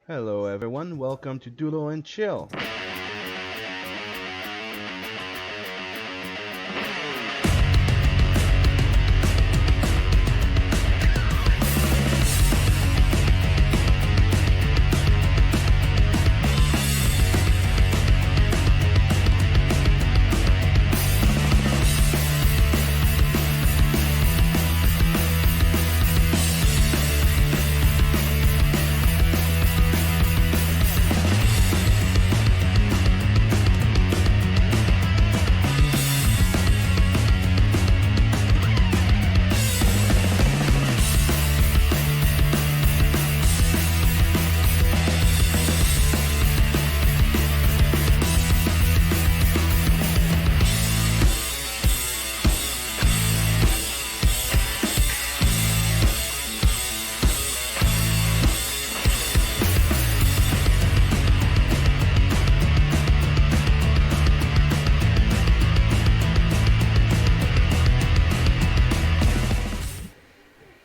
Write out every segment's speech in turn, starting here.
Hello, everyone. Welcome to Doodle and Chill.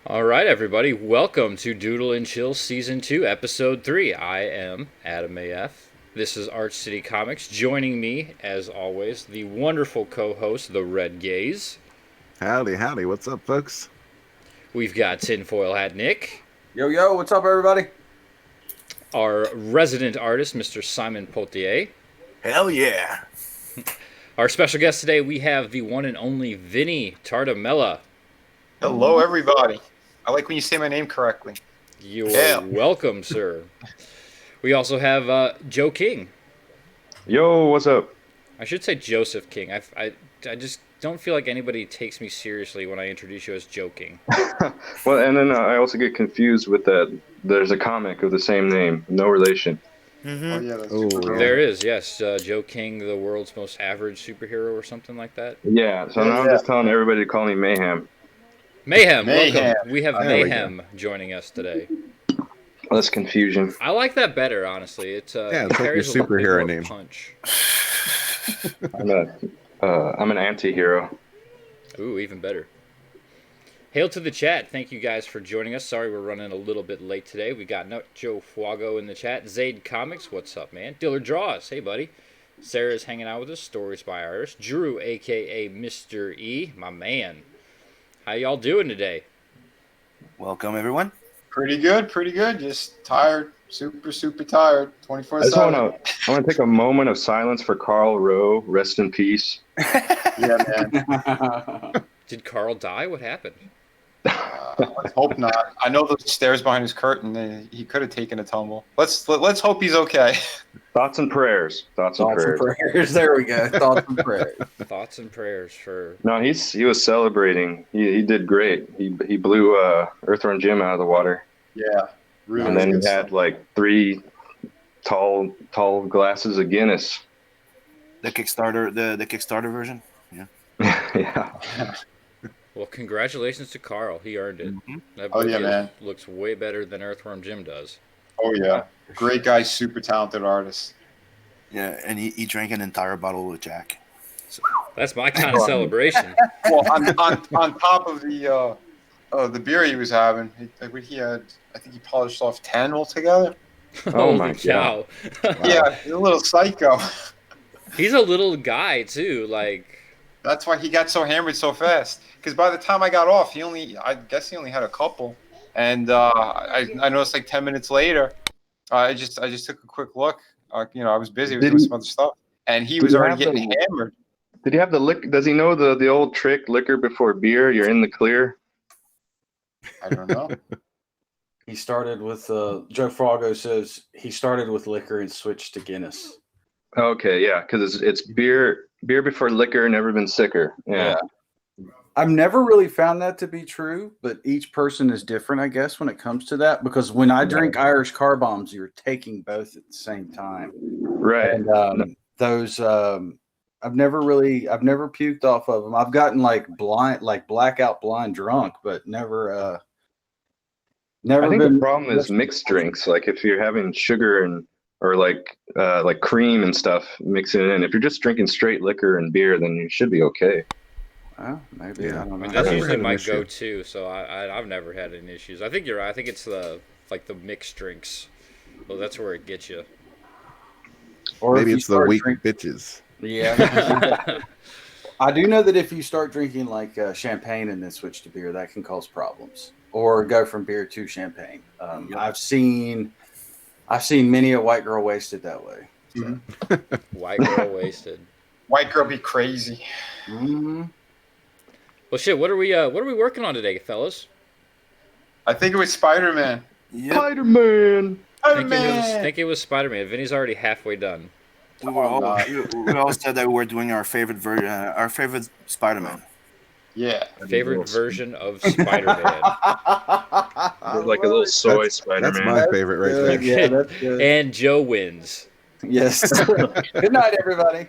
All right, everybody, welcome to Doodle and Chill Season 2, Episode 3. I am Adam AF. This is Arch City Comics. Joining me, as always, the wonderful co-host, the Red Gaze. Howdy, howdy. What's up, folks? We've got Tinfoilhat Nick. Yo, what's up, everybody? Our resident artist, Mr. Simon Pothier. Hell yeah. Our special guest today, we have the one and only Vinny Tardamella. Hello, everybody. I like when you say my name correctly. You're welcome, sir. We also have Joe King. Yo, what's up? I should say Joseph King. I just don't feel like anybody takes me seriously when I introduce you as Joe King. Well, and then I also get confused with that. There's a comic of the same name, no relation. Mm-hmm. Oh, yeah, that's Ooh. There is, yes. Joe King, the world's most average superhero or something like that. Yeah, so now I'm just telling everybody to call me Mayhem. Mayhem, Mayhem. welcome. We have There we Mayhem joining us today. Less confusion. I like that better, honestly. It Yeah, it's like your carries a little bit superhero more name. punch. I'm an anti-hero. Ooh, even better. Hail to the chat. Thank you guys for joining us. Sorry we're running a little bit late today. We got Joe Fuago in the chat. Zaid Comics, what's up, man? Diller Draws, hey, buddy. Sarah's hanging out with us. Stories by Iris. Drew, a.k.a. Mr. E, my man. How y'all doing today? Welcome, everyone. Pretty good. Just tired. Super tired. I just 24/7. want to take a moment of silence for Carl Rowe. Rest in peace. Yeah, man. Did Carl die? What happened? Let's hope not. I know those stairs behind his curtain. He could have taken a tumble. Let's hope he's okay. Thoughts and prayers. Thoughts and prayers. There we go. Thoughts and prayers. Thoughts and prayers for... No, he was celebrating. He did great. He blew Earthworm Jim out of the water. Yeah, really. And then good he had like 3 tall glasses of Guinness. The Kickstarter version. Yeah. Yeah. Well, congratulations to Carl. He earned it. Mhm. That Oh, book yeah, man. looks way better than Earthworm Jim does. Oh yeah, great guy, super talented artist. Yeah, and he drank an entire bottle of Jack. That's my kind of celebration. Well, on top of the beer he was having, he had, I think he polished off 10 altogether. Oh my Holy cow. Yeah, he's a little psycho. He's a little guy, too. Like, That's why he got so hammered so fast. Because by the time I got off, I guess he only had a couple. And I noticed like 10 minutes later, I just took a quick look. I was busy. I was doing some other stuff. And he was already getting hammered. Did he have the lick? Does he know the old trick, liquor before beer? You're in the clear. I don't know. He started with Joe Frago says he started with liquor and switched to Guinness. Okay, yeah, because it's beer before liquor, never been sicker. Yeah. I've never really found that to be true, but each person is different, I guess, when it comes to that. Because when I drink Irish car bombs, you're taking both at the same time. Right. And those I've never puked off of them. I've gotten like blackout blind drunk, but never I think been. the problem is mixed drinks. Like if you're having sugar or like cream and stuff, mixing it in. If you're just drinking straight liquor and beer, then you should be okay. Well, maybe Yeah. I don't I know. mean, that's never usually had an my issue. go-to, so I've never had any issues. I think you're right. I think it's the mixed drinks. Well, that's where it gets you. Or if Maybe you it's the start weak drink- bitches. Yeah. I do know that if you start drinking like champagne and then switch to beer, that can cause problems. Or go from beer to champagne. I've seen many a white girl wasted that way. So. White girl wasted. White girl be crazy. Mm-hmm. Well, shit. What are we working on today, fellas? I think it was Spider-Man. Yep. Spider-Man. Think it was Spider-Man. Vinny's already halfway done. We all said that we were doing our favorite our favorite Spider-Man. Yeah. Favorite version of Spider-Man. Like a little soy That's Spider-Man. my favorite right there. Yeah, that's good. And Joe wins. Yes. Good night, everybody.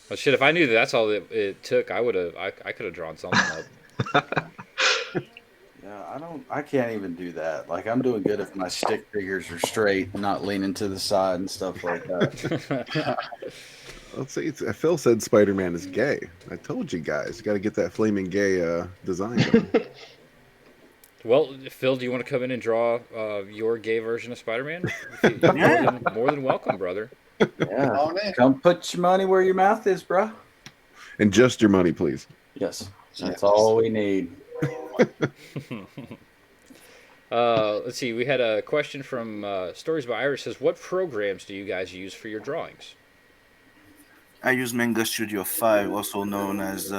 Well, shit. If I knew that's all it took, I could have drawn something up. Yeah, I can't even do that. Like, I'm doing good if my stick figures are straight and not leaning to the side and stuff like that. Let's see. Phil said Spider-Man is gay. I told you guys. You got to get that flaming gay design going. Well, Phil, do you want to come in and draw your gay version of Spider-Man? More than welcome, brother. Yeah. Oh, man. Come put your money where your mouth is, bro. And just your money, please. Yes. That's all we need. Let's see. We had a question from Stories by Irish. Says, what programs do you guys use for your drawings? I use Manga Studio 5, also known as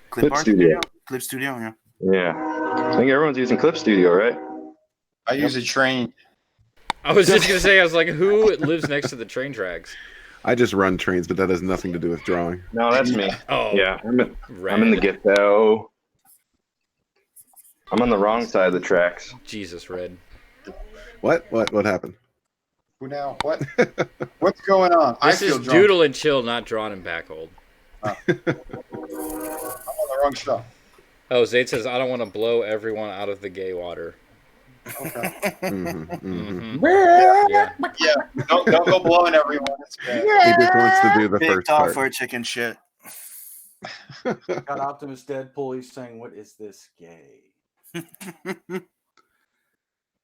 Clip Art Studio. Clip Studio, yeah. Yeah. I think everyone's using Clip Studio, right? I use a train. I was just gonna say, I was like, who lives next to the train tracks? I just run trains, but that has nothing to do with drawing. No, that's me. Oh, Yeah. I'm in the Red. Ghetto. I'm on the wrong side of the tracks. Jesus, Red. What happened? Who now? What? What's going on? This I is feel drunk. Doodle and Chill, not Drawn and Backhold. I'm on the wrong show. Oh, Zayd says, I don't want to blow everyone out of the gay water. Okay. Yeah. Yeah. Don't go blowing everyone. It's bad. He just wants to do the Big first talk part. for chicken shit. Got Optimus Deadpool. He's saying, "What is this gay?"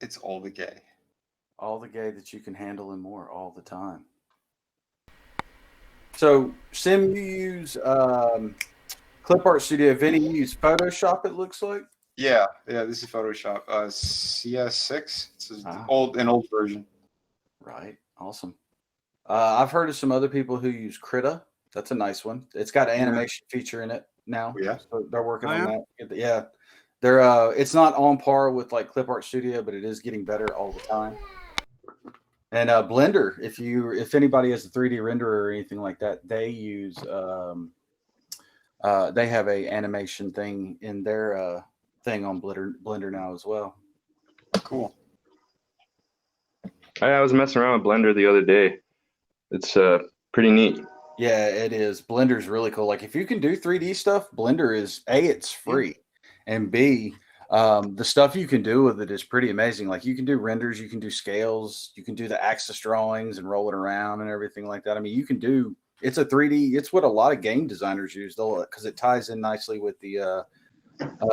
It's all the gay. All the gay that you can handle and more all the time. So, Sim, you use Clip Art Studio. Vinny, you use Photoshop, it looks like. Yeah. This is Photoshop. CS6. It's an Ah. old version. Right. Awesome. I've heard of some other people who use Krita. That's a nice one. It's got an animation feature in it now. Yeah. So they're working Oh, on yeah? that. Yeah. They're it's not on par with like Clip Art Studio, but it is getting better all the time. And Blender, if anybody has a 3D renderer or anything like that, they use they have a animation thing in their thing on Blender now as well. Cool. I was messing around with Blender the other day. It's pretty neat. Yeah, it is. Blender's really cool. Like if you can do 3D stuff, Blender is it's free, and B, the stuff you can do with it is pretty amazing. Like you can do renders, you can do scales, you can do the axis drawings and roll it around and everything like that. I mean, you can do. It's a 3D. It's what a lot of game designers use, though, because it ties in nicely with the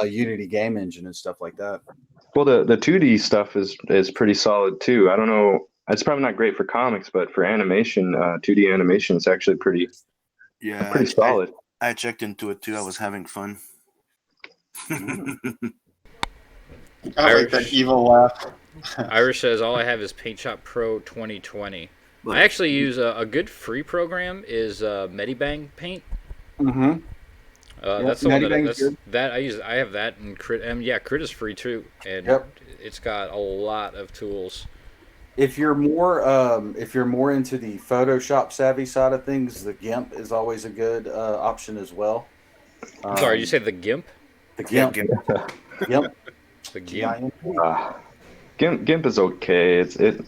Unity game engine and stuff like that. Well, the 2D stuff is pretty solid too. I don't know. It's probably not great for comics, but for animation, 2D animation, it's actually pretty solid. I checked into it too. I was having fun. I like that evil laugh. Irish says, all I have is PaintShop Pro 2020. But- I actually use a good free program is Medibang Paint. Mm-hmm. That's the one Medibang's good. that I use. I have that and Crit. Crit is free too, and it's got a lot of tools. If you're more into the Photoshop savvy side of things, the GIMP is always a good option as well. Sorry, you say the GIMP? The GIMP. GIMP. The GIMP. GIMP is okay. I don't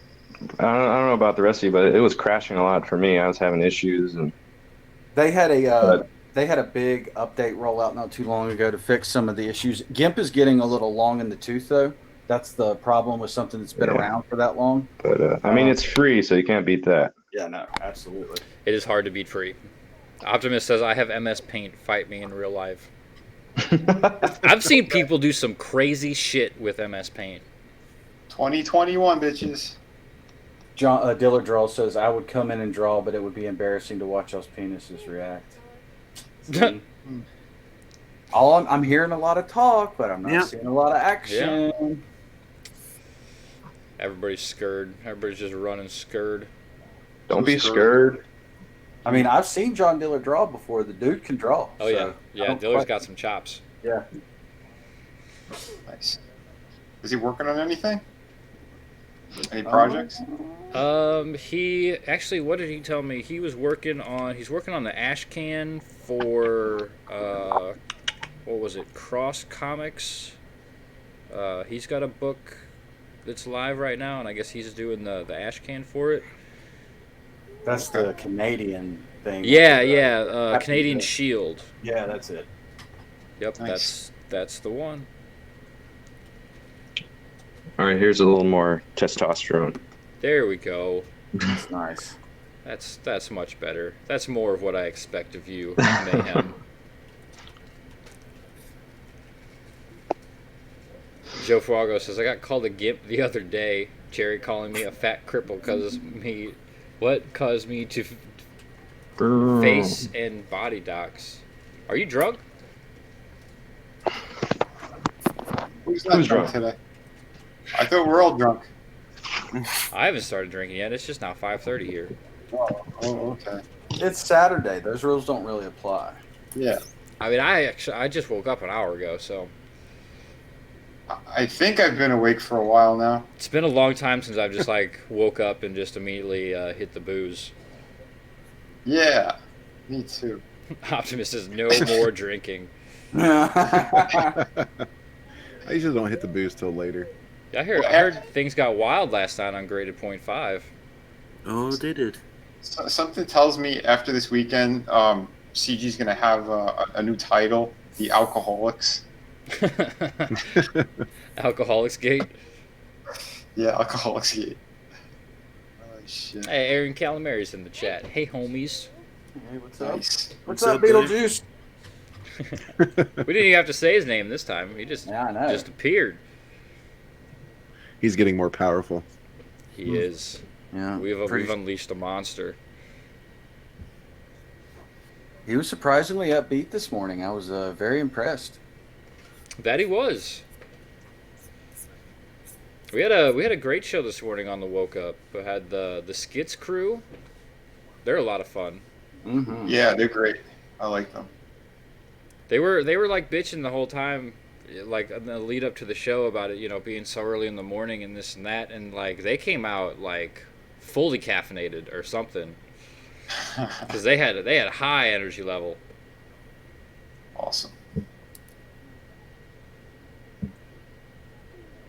know about the rest of you, but it was crashing a lot for me. I was having issues, and They had a big update rollout not too long ago to fix some of the issues. GIMP is getting a little long in the tooth, though. That's the problem with something that's been around for that long. but I mean, it's free, so you can't beat that. Yeah, no, absolutely. It is hard to beat free. Optimus says, I have MS Paint. Fight me in real life. I've seen people do some crazy shit with MS Paint. 2021, bitches. John Diller Draw says I would come in and draw, but it would be embarrassing to watch y'all's penises react. See? I'm hearing a lot of talk, but I'm not seeing a lot of action. Yeah. Everybody's scared. Everybody's just running scared. Don't be scared. I mean, I've seen John Diller draw before. The dude can draw. Oh, so yeah. Diller's got some chops. Yeah. Nice. Is he working on anything? Any projects? He actually, what did he tell me? He's working on the ash can for what was it? Cross Comics. He's got a book that's live right now, and I guess he's doing the ash can for it. That's the Canadian thing. Yeah. Canadian Shield. Yeah, that's it. Yep, Nice. that's the one. All right, here's a little more testosterone. There we go. That's nice. That's much better. That's more of what I expect of you, Mayhem. Joe Fuago says, I got called a gimp the other day. Jerry calling me a fat cripple caused me to face and body docs. Are you drunk? Who's not drunk today? I thought we're all drunk. I haven't started drinking yet. It's just now 5:30 here. Oh, okay. It's Saturday. Those rules don't really apply. Yeah. I mean, I just woke up an hour ago, so I think I've been awake for a while now. it's been a long time since I've just woke up and just immediately hit the booze. Yeah, me too. Optimus says no more drinking. I usually don't hit the booze till later. Yeah, I heard things got wild last night on graded .5. Oh, they did. Something tells me after this weekend, CG's gonna have a new title, The Alcoholics. Alcoholics Gate. Yeah, Alcoholics Gate. Oh shit. Hey, Aaron Calamari's in the chat. Hey, homies. Hey, what's up? Nice. What's up, Beetlejuice? We didn't even have to say his name this time. He just Yeah, I know. just appeared. He's getting more powerful. He is. Yeah. We've unleashed a monster. He was surprisingly upbeat this morning. I was very impressed. That he was. We had a great show this morning on the Woke Up. We had the Skits crew. They're a lot of fun. Mm-hmm. Yeah, they're great. I like them. They were bitching the whole time, in the lead up to the show about it, being so early in the morning and this and that, and they came out fully caffeinated or something, because they had a high energy level. Awesome.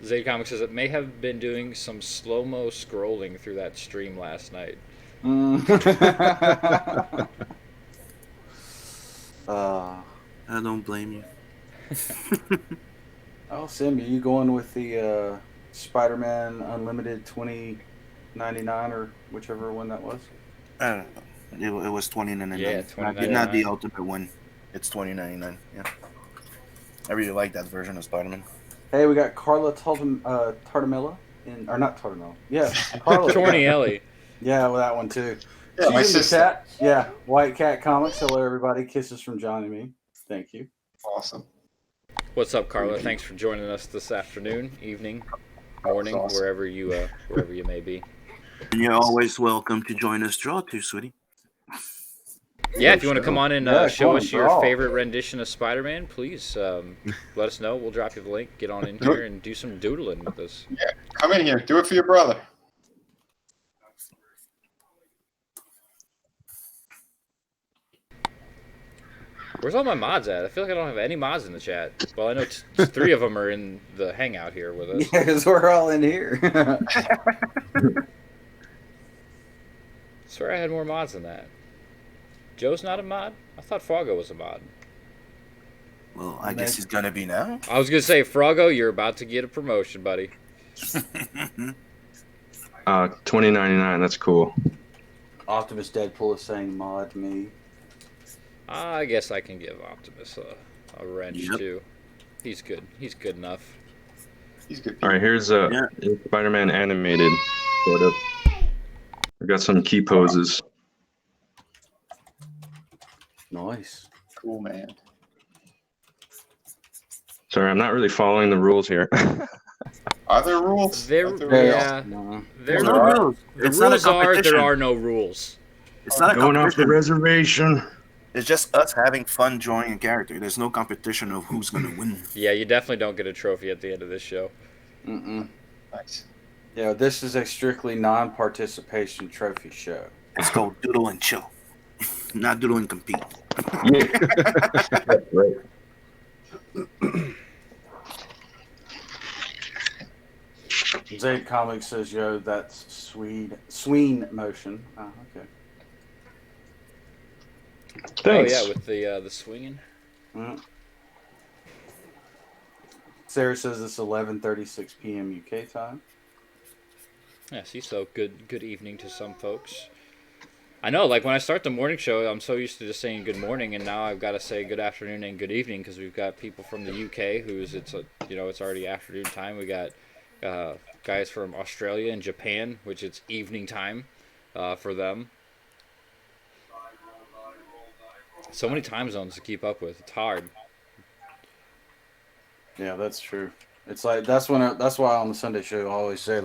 Zayd Comics says it may have been doing some slow-mo scrolling through that stream last night. I don't blame you. Oh, Sim, are you going with the Spider-Man Unlimited 2099 or whichever one that was? I don't know. It was 2099. Yeah, Not the ultimate one. It's 2099. Yeah. I really like that version of Spider-Man. Hey, we got Carla Tartamella or not Tartamella. Yeah, Carla. Tornielli. Yeah, well, that one too. Yeah, my She's in the sister. chat. Yeah, White Cat Comics. Hello, everybody. Kisses from John and me. Thank you. Awesome. What's up, Carla? Thanks for joining us this afternoon, evening, morning, awesome. wherever you may be. And you're always welcome to join us draw too, sweetie. Yeah, if you want to come on and Yeah, show come us on, your draw. favorite rendition of Spider-Man, please let us know. We'll drop you the link. Get on in here and do some doodling with us. Yeah, come in here. Do it for your brother. Where's all my mods at? I feel like I don't have any mods in the chat. Well, I know three of them are in the hangout here with us. Yeah, because we're all in here. Swear I had more mods than that. Joe's not a mod? I thought Froggo was a mod. Well, I guess he's gonna be now. I was gonna say, Froggo, you're about to get a promotion, buddy. 2099. That's cool. Optimus Deadpool is saying mod me. I guess I can give Optimus a wrench Yep. too. He's good. He's good enough. He's good. All right, here's Yeah. Spider-Man animated. Sort of. I got some key poses. Nice. Cool, man. Sorry, I'm not really following the rules here. Are there rules? There, Are there rules? yeah, No. There's there no are. rules. The It's not a rules are there competition. are no rules. It's not a Going off the competition. reservation. It's just us having fun drawing a character. There's no competition of who's gonna win. Yeah, you definitely don't get a trophy at the end of this show. Mm-mm. Nice. Yeah, this is a strictly non-participation trophy show. It's called Doodle and Chill, not Doodle and Compete. Yeah. Right. Zayd Comics says, yo, that's Sween motion. Oh, okay. Thanks. Oh yeah, with the swinging. Mm. Sarah says it's 11:36 p.m. UK time. Yeah, see, so good evening to some folks. I know, like when I start the morning show, I'm so used to just saying good morning, and now I've got to say good afternoon and good evening because we've got people from the UK it's already afternoon time. We got guys from Australia and Japan, which it's evening time for them. So many time zones to keep up with. It's hard. Yeah, that's true. It's like that's why on the Sunday show I always say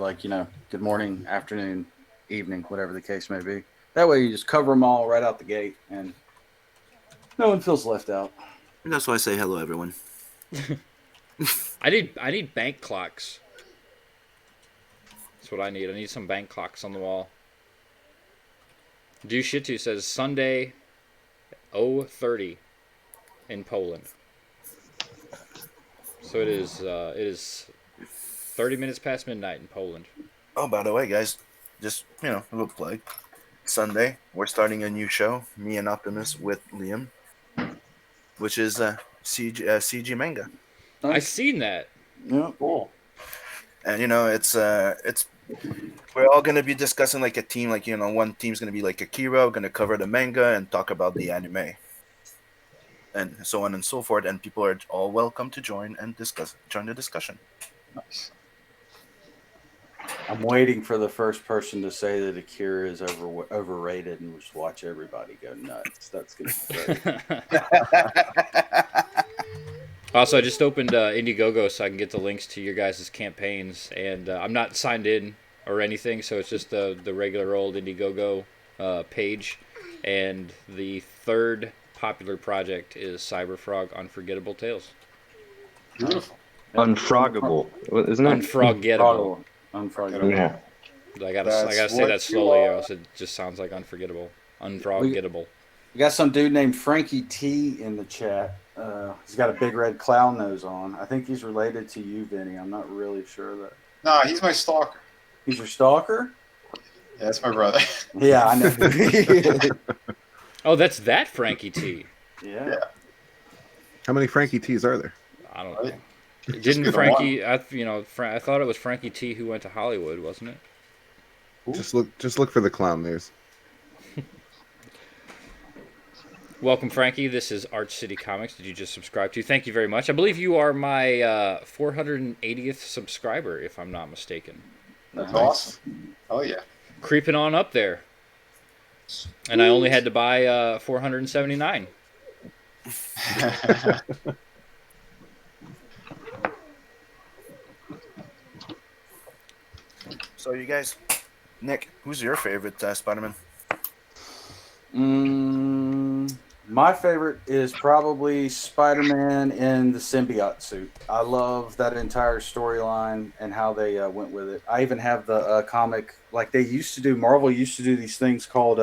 good morning, afternoon, evening, whatever the case may be. That way you just cover them all right out the gate, and no one feels left out. And that's why I say hello, everyone. I need bank clocks. That's what I need. I need some bank clocks on the wall. Dushitu says Sunday 0:30 in Poland. So it is 30 minutes past midnight in Poland. Oh, by the way, guys, just a little plug. Sunday, we're starting a new show, me and Optimus with Liam, which is CG manga. I seen that. Yeah. Cool. And it's we're all gonna be discussing like a team, one team's gonna be like Akira, gonna cover the manga and talk about the anime, and so on and so forth. And people are all welcome to join the discussion. Nice. I'm waiting for the first person to say that Akira is overrated and just watch everybody go nuts. That's gonna be great. Also, I just opened Indiegogo so I can get the links to your guys' campaigns, and I'm not signed in or anything, so it's just the regular old Indiegogo page. And the third popular project is Cyberfrog Unforgettable Tales. Beautiful. Unfroggable, isn't it? Unforgettable. Unforgettable. Yeah. I gotta That's say what that you slowly, or are. else it just sounds like unforgettable. Unforgettable. We got some dude named Frankie T in the chat. He's got a big red clown nose on. I think he's related to you, Vinny. I'm not really sure that. Nah, he's my stalker. He's your stalker? Yeah, that's my brother. Yeah, I know. Oh, that's that Frankie T. Yeah. How many Frankie T's are there? I don't Right. know. Just Didn't get Frankie? I thought it was Frankie T who went to Hollywood, wasn't it? Just look for the clown news. Welcome, Frankie. This is Arch City Comics. Did you just subscribe to? Thank you very much. I believe you are my 480th subscriber, if I'm not mistaken. That's Nice. awesome. Oh yeah. Creeping on up there. And I only had to buy 479. So you guys, Nick, who's your favorite Spider-Man? My favorite is probably Spider-Man in the symbiote suit. I love that entire storyline and how they went with it. I even have the comic, like they used to do. Marvel used to do these things called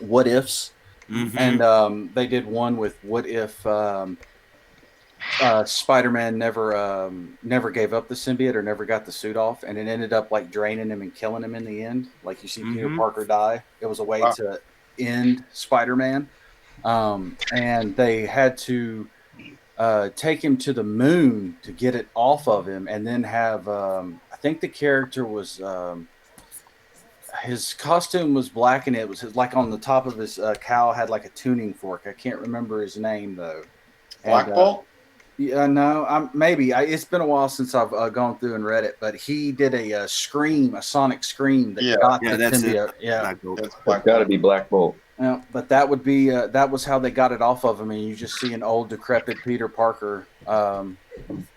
what ifs, and they did one with what if Spider-Man never gave up the symbiote or never got the suit off, and it ended up like draining him and killing him in the end. Like you see Peter Parker die. It was a way to end Spider-Man, and they had to take him to the moon to get it off of him, and then have I think the character was his costume was black, and it was like on the top of his cowl had like a tuning fork. I can't remember his name though. Black Bolt? Yeah, no, maybe. It's been a while since I've gone through and read it, but he did a scream, a sonic scream that Yeah. got Yeah, the that's it. symbiote. Yeah. Black Bolt. That's It's Black got to Bolt. be Black Bolt. Yeah, but that would be that was how they got it off of him, and you just see an old decrepit Peter Parker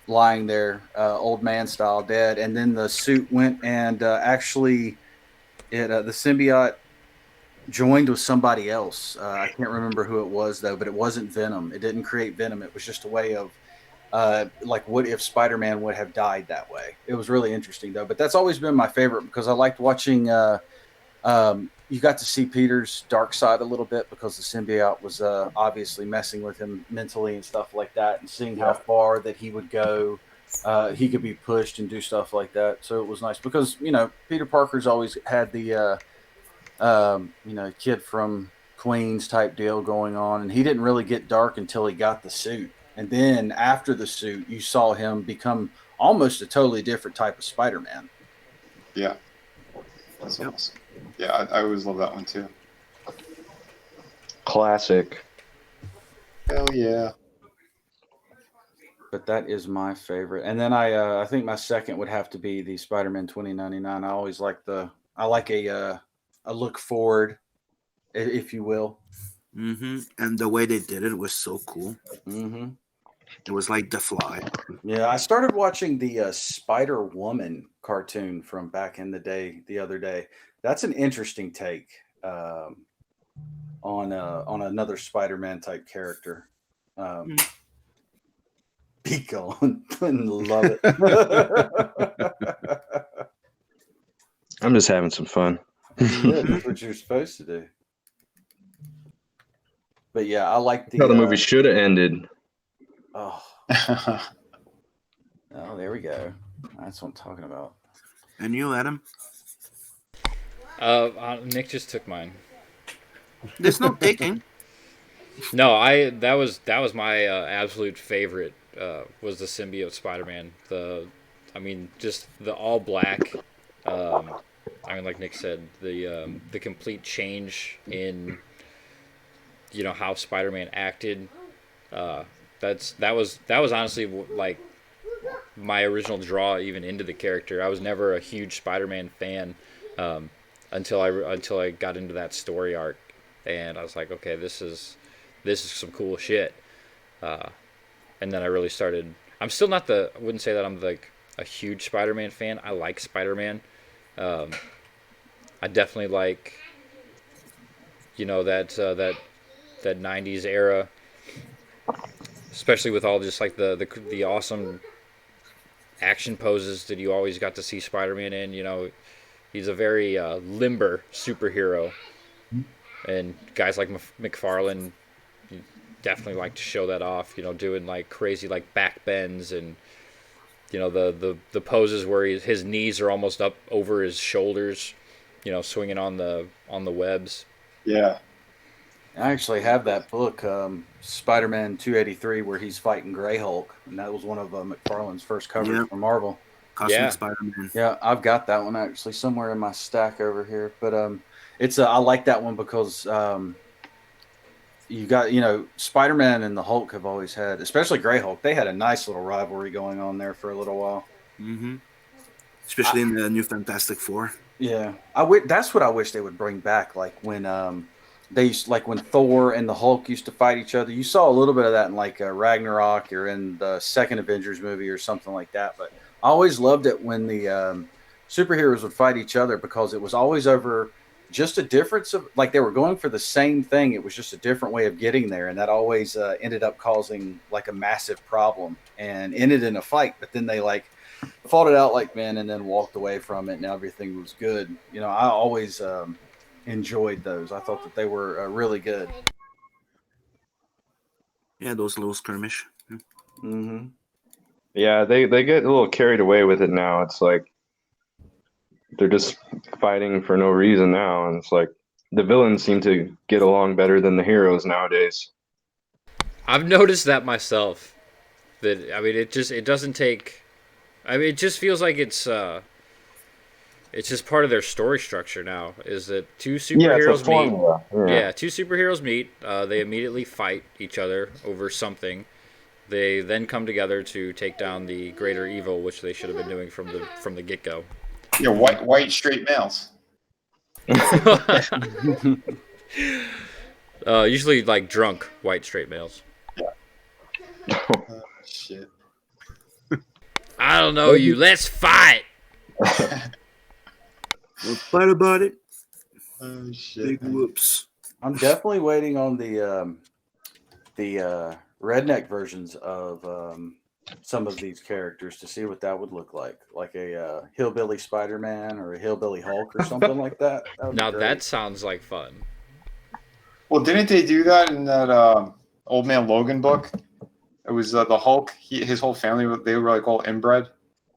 lying there, old man style, dead, and then the suit went and actually the symbiote joined with somebody else. I can't remember who it was though, but it wasn't Venom. It didn't create Venom. It was just a way of like what if Spider-Man would have died that way. It was really interesting though, but that's always been my favorite because I liked watching. You got to see Peter's dark side a little bit because the symbiote was obviously messing with him mentally and stuff like that, and seeing how far that he would go. He could be pushed and do stuff like that. So it was nice because Peter Parker's always had the kid from Queens type deal going on, and he didn't really get dark until he got the suit. And then after the suit, you saw him become almost a totally different type of Spider-Man. Yeah. That's awesome. Yeah, I always love that one too. Classic. Hell yeah. But that is my favorite. And then I think my second would have to be the Spider-Man 2099. I always like a look forward, if you will. Mm-hmm. And the way they did it was so cool. Mm-hmm. It was like The Fly. Yeah, I started watching the Spider Woman cartoon from back in the day the other day. That's an interesting take on another Spider-Man type character. Be gone. Love it. I'm just having some fun. Yeah, that's what you're supposed to do. But yeah, I like How the movie should have ended. Oh, there we go. That's what I'm talking about. And you, Adam? Nick just took mine. There's no taking. No, that was my absolute favorite. Was the symbiote Spider-Man. Just the all black. Like Nick said, the complete change in how Spider-Man acted. That was honestly like my original draw even into the character. I was never a huge Spider-Man fan until I got into that story arc, and I was like, okay, this is some cool shit. And then I really started. I'm still not I wouldn't say that I'm like a huge Spider-Man fan. I like Spider-Man. I definitely like that 90s era, especially with all just like the awesome action poses that you always got to see Spider-Man in. He's a very limber superhero, and guys like McFarlane definitely like to show that off. Doing like crazy like back bends and the poses where his knees are almost up over his shoulders, swinging on the webs. Yeah. I actually have that book, Spider-Man 283, where he's fighting Grey Hulk, and that was one of McFarlane's first covers for Marvel. Cosmic Spider-Man. Yeah, I've got that one actually somewhere in my stack over here. But I like that one because you got Spider-Man and the Hulk have always had, especially Grey Hulk. They had a nice little rivalry going on there for a little while. Mm-hmm. Especially in the new Fantastic Four. Yeah, that's what I wish they would bring back, like when when Thor and the Hulk used to fight each other. You saw a little bit of that in like Ragnarok or in the second Avengers movie or something like that. But I always loved it when the superheroes would fight each other because it was always over just a difference of like they were going for the same thing. It was just a different way of getting there. And that always ended up causing like a massive problem and ended in a fight. But then they like fought it out like men and then walked away from it and everything was good. I always enjoyed those. I thought that they were really good. Yeah, those little skirmish. Mm-hmm. Yeah, they get a little carried away with it now. It's like they're just fighting for no reason now, and it's like the villains seem to get along better than the heroes nowadays. I've noticed that myself. That it doesn't take. It just feels like it's just part of their story structure now. Is that two superheroes meet? Yeah, two superheroes meet. They immediately fight each other over something. They then come together to take down the greater evil, which they should have been doing from the get go. Yeah, white straight males. Usually like drunk white straight males. Shit. I don't know you. Let's fight. We'll fight about it. Oh shit. Big whoops. I'm definitely waiting on the redneck versions of some of these characters to see what that would look like a hillbilly Spider-Man or a hillbilly Hulk or something like that. That would be Now great. that sounds like fun. Well, didn't they do that in that Old Man Logan book? It was the Hulk. His whole family, they were like all inbred.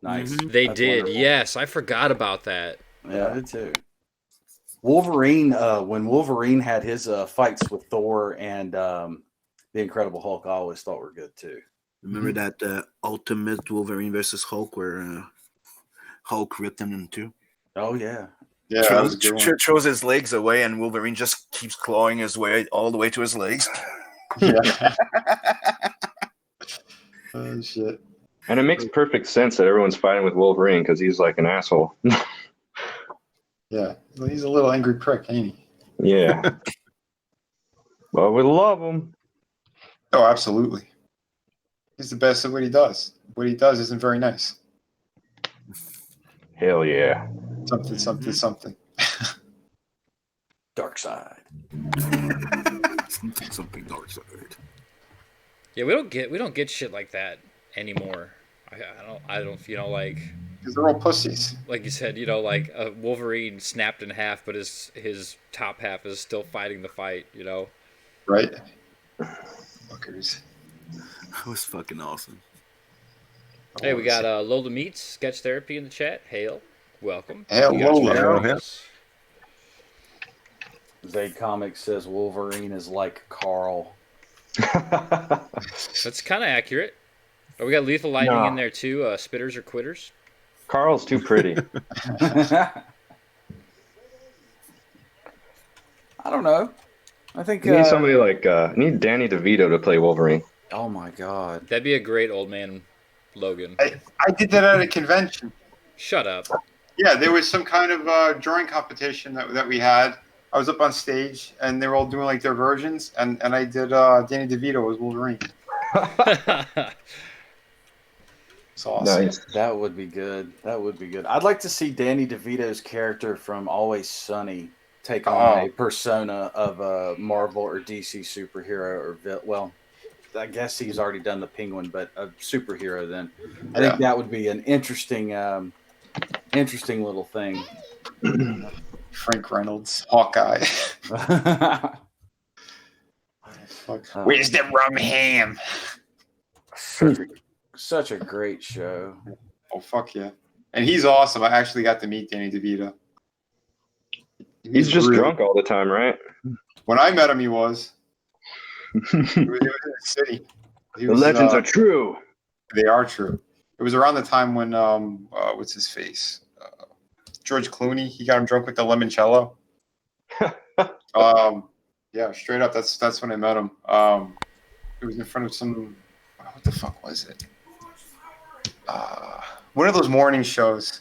Nice. They That's did. wonderful. Yes, I forgot about that. Yeah, I did too. Wolverine, when Wolverine had his fights with Thor and the Incredible Hulk, I always thought were good too. Remember that Ultimate Wolverine versus Hulk where Hulk ripped him in two? Oh yeah. Yeah, that was a good one. Throws his legs away, and Wolverine just keeps clawing his way all the way to his legs. Yeah. Oh shit. And it makes perfect sense that everyone's fighting with Wolverine because he's like an asshole. Yeah, well, he's a little angry prick, ain't he? Yeah. But we love him. Oh, absolutely. He's the best at what he does. What he does isn't very nice. Hell yeah. Something. Dark side. Something dark side. Yeah, we don't get shit like that anymore. I don't like Because they're all pussies. you said, like Wolverine snapped in half, but his top half is still fighting the fight, Right? Fuckers. That was fucking awesome. Hey, we got Lola Meets Sketch Therapy in the chat. Hail, welcome. Hail, You guys Lola. for joining Hail. us. Zayd Comics says Wolverine is like Carl. That's kind of accurate. Oh, we got Lethal Lightning No. in there too. Spitters or quitters. Carl's too pretty. I don't know. I think You need somebody like need Danny DeVito to play Wolverine. oh my god. That'd be a great old man Logan. I did that at a convention. Shut up. Yeah, there was some kind of drawing competition that we had. I was up on stage, and they were all doing like their versions, and I did Danny DeVito as Wolverine. It's awesome. Nice. That would be good. I'd like to see Danny DeVito's character from Always Sunny take on a persona of a Marvel or DC superhero or I guess he's already done the Penguin, but a superhero then. I think that would be an interesting little thing. Frank Reynolds, Hawkeye. Where's the rum ham? Such a great show. Oh, fuck yeah. And he's awesome. I actually got to meet Danny DeVito. He's just drunk all the time, right? When I met him, he was. He was in the city. The legends are true. They are true. It was around the time when, what's his face? George Clooney, he got him drunk with the limoncello. Yeah, straight up. That's when I met him. It was in front of some, what the fuck was it? One of those morning shows.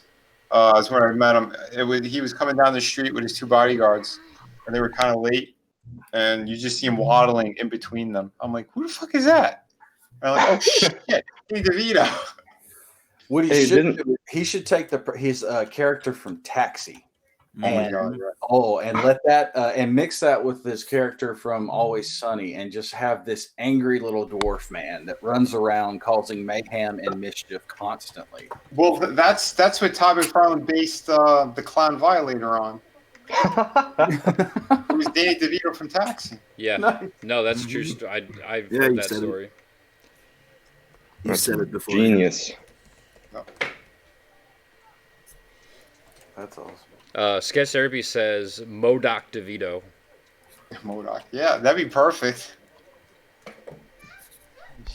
Is where I met him. He was coming down the street with his two bodyguards, and they were kind of late, and you just see him waddling in between them. I'm like, who the fuck is that? And I'm like, oh shit, Danny DeVito. What he should do, he should take his character from Taxi, and let that and mix that with this character from Always Sunny, and just have this angry little dwarf man that runs around causing mayhem and mischief constantly. Well, that's what Todd McFarlane based the Clown Violator on. It was Danny DeVito from Taxi. Yeah, no, that's a true story. I've Yeah, heard you that said it. story. You said it before. Genius. That's awesome. Sketch Therapy says MODOK DeVito. MODOK. Yeah, that'd be perfect.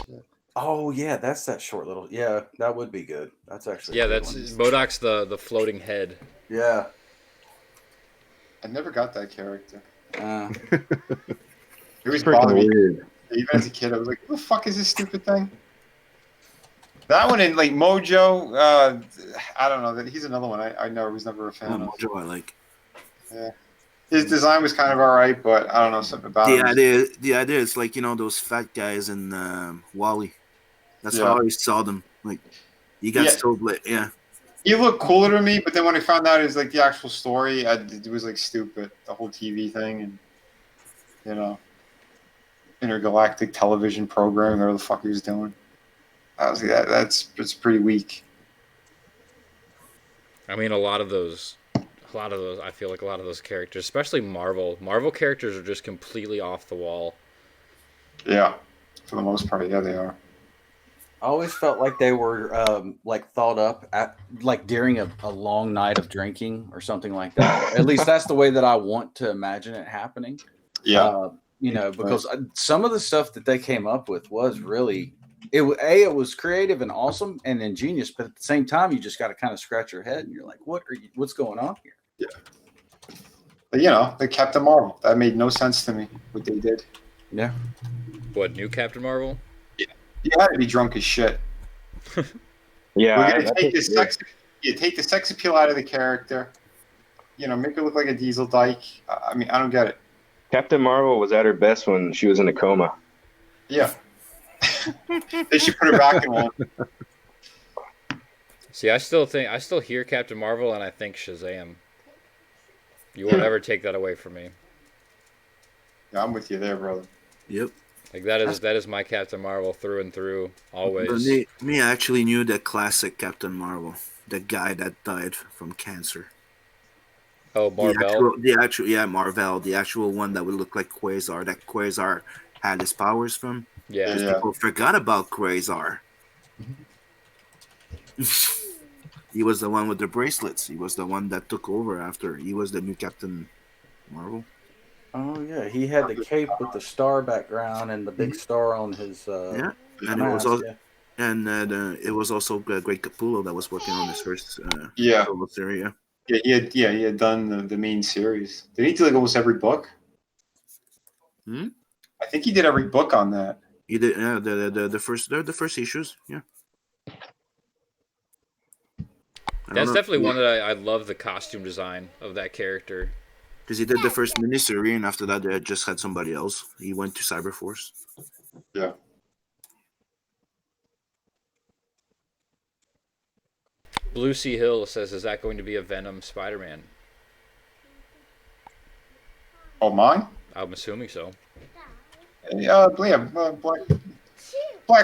Shit. Oh yeah, that's that short little. Yeah, that would be good. That's actually That's MODOK's the floating head. Yeah. I never got that character. Uh, It was Freaking bothering me. weird. Even as a kid, I was like, "What the fuck is this stupid thing?" That one in like Mojo, I don't know. He's another one I know was never a fan of. Mojo I like. Yeah. His design was kind of alright, but I don't know something about him. The idea is like those fat guys in Wally. That's Yeah. how I always saw them. Like you got so yeah. He looked cooler to me, but then when I found out it was like the actual story, it was like stupid. The whole TV thing and intergalactic television program, whatever the fuck he was doing. I was like, it's pretty weak. I mean, a lot of those. I feel like a lot of those characters, especially Marvel characters, are just completely off the wall. Yeah, for the most part, yeah, they are. I always felt like they were like thought up at like during a long night of drinking or something like that. At least that's the way that I want to imagine it happening. Yeah, because some of the stuff that they came up with was really it was creative and awesome and ingenious, but at the same time, you just got to kind of scratch your head and you're like, what's going on here? Yeah, but they Captain Marvel. That made no sense to me what they did. Yeah. What, new Captain Marvel? You had to be drunk as shit. Yeah, We're gonna take the sex appeal out of the character. Make her look like a diesel dyke. I mean, I don't get it. Captain Marvel was at her best when she was in a coma. Yeah. They should put her back in one. See, I still hear Captain Marvel and I think Shazam. You won't ever take that away from me. Yeah, I'm with you there, brother. Yep. Like that is my Captain Marvel through and through, always. Me, I actually knew the classic Captain Marvel, the guy that died from cancer. Oh, Marvel. Marvel, the actual one that would look like Quasar, that Quasar had his powers from. Yeah. People forgot about Quasar. He was the one with the bracelets. He was the one that took over after. He was the new Captain Marvel. Oh yeah, he had the cape with the star background and the big star on his and mask, it was also it was also Greg Capullo that was working on this first solo series. Yeah, he had done the main series. Did he do like almost every book? I think he did every book on that. He did the first issues. Yeah. That's definitely one that I love the costume design of that character. Because he did the first miniseries, and after that, they just had somebody else. He went to Cyberforce. Yeah. Blue Sea Hill says, "Is that going to be a Venom Spider-Man?" Oh, mine? I'm assuming so. Black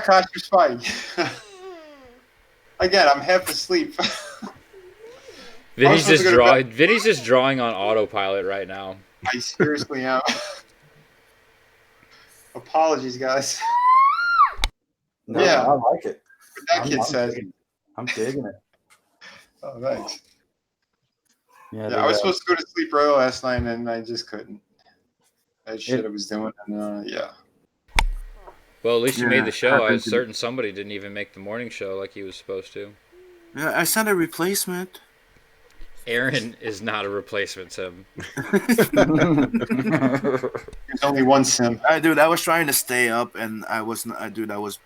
costume Spidey. Again, I'm half asleep. Vinny's just drawing on autopilot right now. I seriously am. Apologies, guys. No, I like it. That kid says. I'm digging it. Oh, thanks. Yeah, I was supposed to go to sleep early last night, and I just couldn't. That shit I was doing, and Well, at least you made the show. I was certain somebody didn't even make the morning show like he was supposed to. Yeah, I sent a replacement. Aaron is not a replacement sim. There's only one sim. Dude, I was trying to stay up, and I was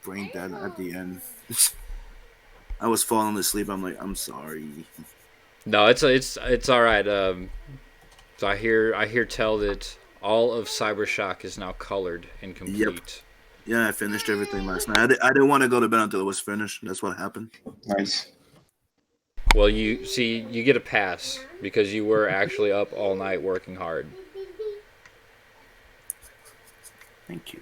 brain dead at the end. I was falling asleep. I'm like, I'm sorry. No, it's all right. So I hear tell that all of Cybershock is now colored and complete. Yep. Yeah, I finished everything last night. I didn't want to go to bed until it was finished. That's what happened. Nice. Well, you get a pass because you were actually up all night working hard. Thank you.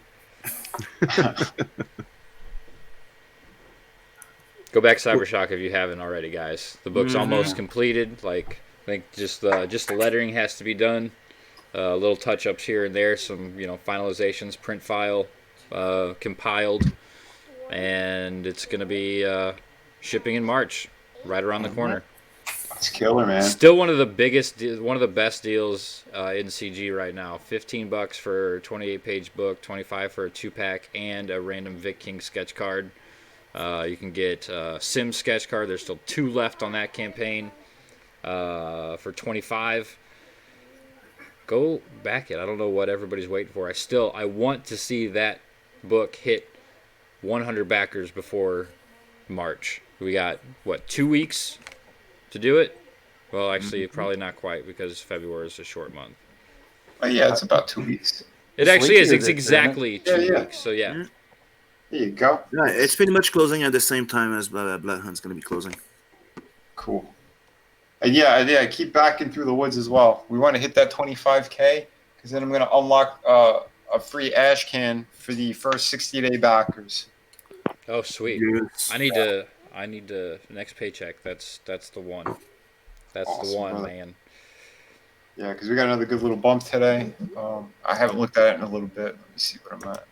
Go back Cybershock if you haven't already, guys. The book's almost completed. Like, I think just the lettering has to be done. Little touch-ups here and there. Some finalizations, print file compiled, and it's gonna be shipping in March. Right around the corner. That's killer, man. Still one of the best deals in CG right now. $15 for a 28-page book, $25 for a 2-pack, and a random Vic King sketch card. You can get Sim sketch card. There's still 2 left on that campaign for $25. Go back it. I don't know what everybody's waiting for. I want to see that book hit 100 backers before March. We got, what, 2 weeks to do it? Well, actually, probably not quite because February is a short month. Oh, yeah, it's about 2 weeks. It It's actually is. leakier It's this year, isn't it? exactly 2 Yeah. weeks. So, yeah. Yeah. There you go. Yeah, it's pretty much closing at the same time as Blood Hunt's gonna be closing. Cool. And yeah, keep backing through the woods as well. We want to hit that 25K because then I'm going to unlock a free ash can for the first 60-day backers. Oh, sweet. Yes. I need to next paycheck. That's the one. That's Awesome, the one, brother. man. Yeah, because we got another good little bump today. I haven't looked at it in a little bit. Let me see what I'm at.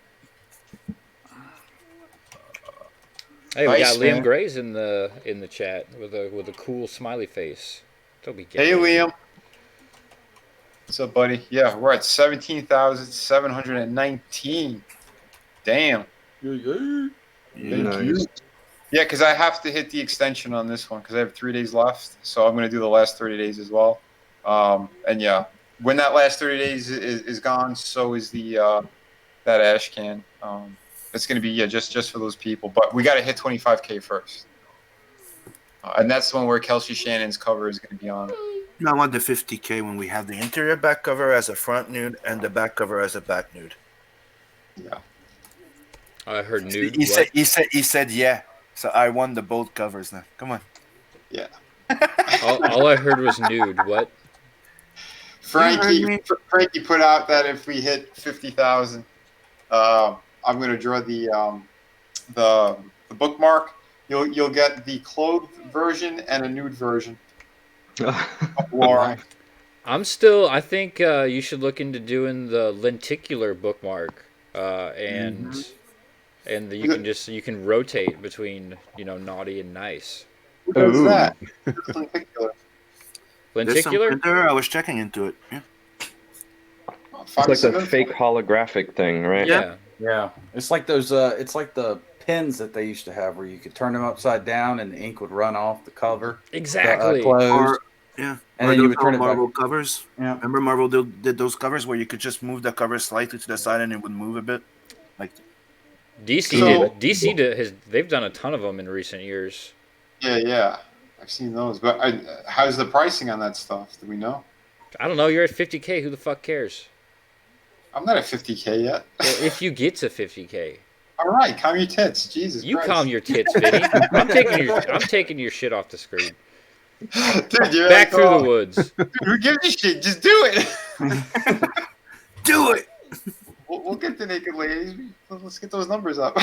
Hey, we Nice, got Liam man. Grays in the chat with a cool smiley face. Don't be gay. Hey, Liam. What's up, buddy? Yeah, we're at 17,719. Damn. Nice. Yeah, because I have to hit the extension on this one because I have 3 days left. So I'm going to do the last 30 days as well. And yeah, when that last 30 days is gone, so is the that ash can. It's going to be just for those people. But we got to hit 25K first. And that's the one where Kelsey Shannon's cover is going to be on. No, I want the 50K when we have the interior back cover as a front nude and the back cover as a back nude. Yeah. I heard nude. He What? said yeah. So I won the both covers now. Come on. Yeah. all I heard was nude. What? Frankie put out that if we hit 50,000, I'm going to draw the bookmark. You'll get the clothed version and a nude version. Laura. I think you should look into doing the lenticular bookmark, and you can rotate between naughty and nice. Who does Ooh. that? Lenticular. There's some Lenticular? printer. I was checking into it. Yeah. It's like the fake holographic thing, right? Yeah. Yeah, it's like those. It's like the pens that they used to have, where you could turn them upside down and the ink would run off the cover. Exactly. Closed. Or yeah. And Or then you those would turn it back. Marvel covers. Yeah. Remember Marvel did those covers where you could just move the cover slightly to the side and it would move a bit. Like DC they've done a ton of them in recent years. Yeah. I've seen those. But how's the pricing on that stuff? Do we know? I don't know. You're at 50K. Who the fuck cares? I'm not at 50K yet. Well, if you get to 50K, All right, calm your tits. Jesus you Christ. calm your tits, Vinny. I'm taking your shit off the screen. Dude, you're Back like, through oh, the woods. Dude, who gives a shit? Just do it. do it. We'll get the naked ladies. Let's get those numbers up.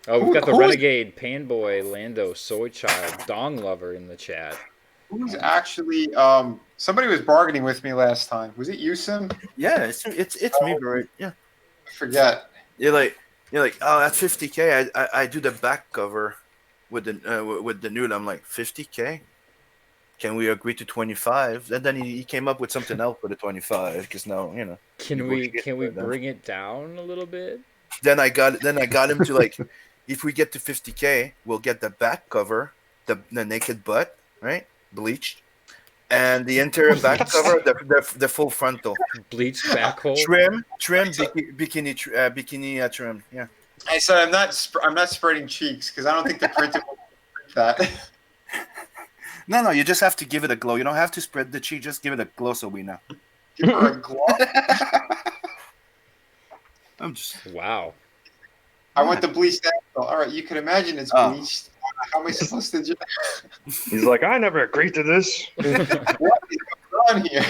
Oh, we've got the Who is- Renegade, Panboy, Lando, Soy Child, Dong Lover in the chat. Who's actually somebody was bargaining with me last time. Was it you, Sim? Yeah, it's me, bro. Yeah. I forget. You're like, oh, at 50K, I do the back cover with the nude. I'm like, 50K? Can we agree to 25? And then he came up with something else for the 25 because now Can we negotiate that. bring it down a little bit? Then I got him to like, if we get to 50K, we'll get the back cover, the naked butt, right, bleached, and the interior back cover, the full frontal, Bleached back hole. trim, bikini trim. Yeah. I said I'm not spreading cheeks because I don't think the printer will print that. No, you just have to give it a glow. You don't have to spread the cheek. Just give it a glow so we know. Give her a glow. I'm just. Wow. I want the bleached asshole. All right, you can imagine it's Oh. bleached. How am I supposed to do? He's like, I never agreed to this. What is going on here?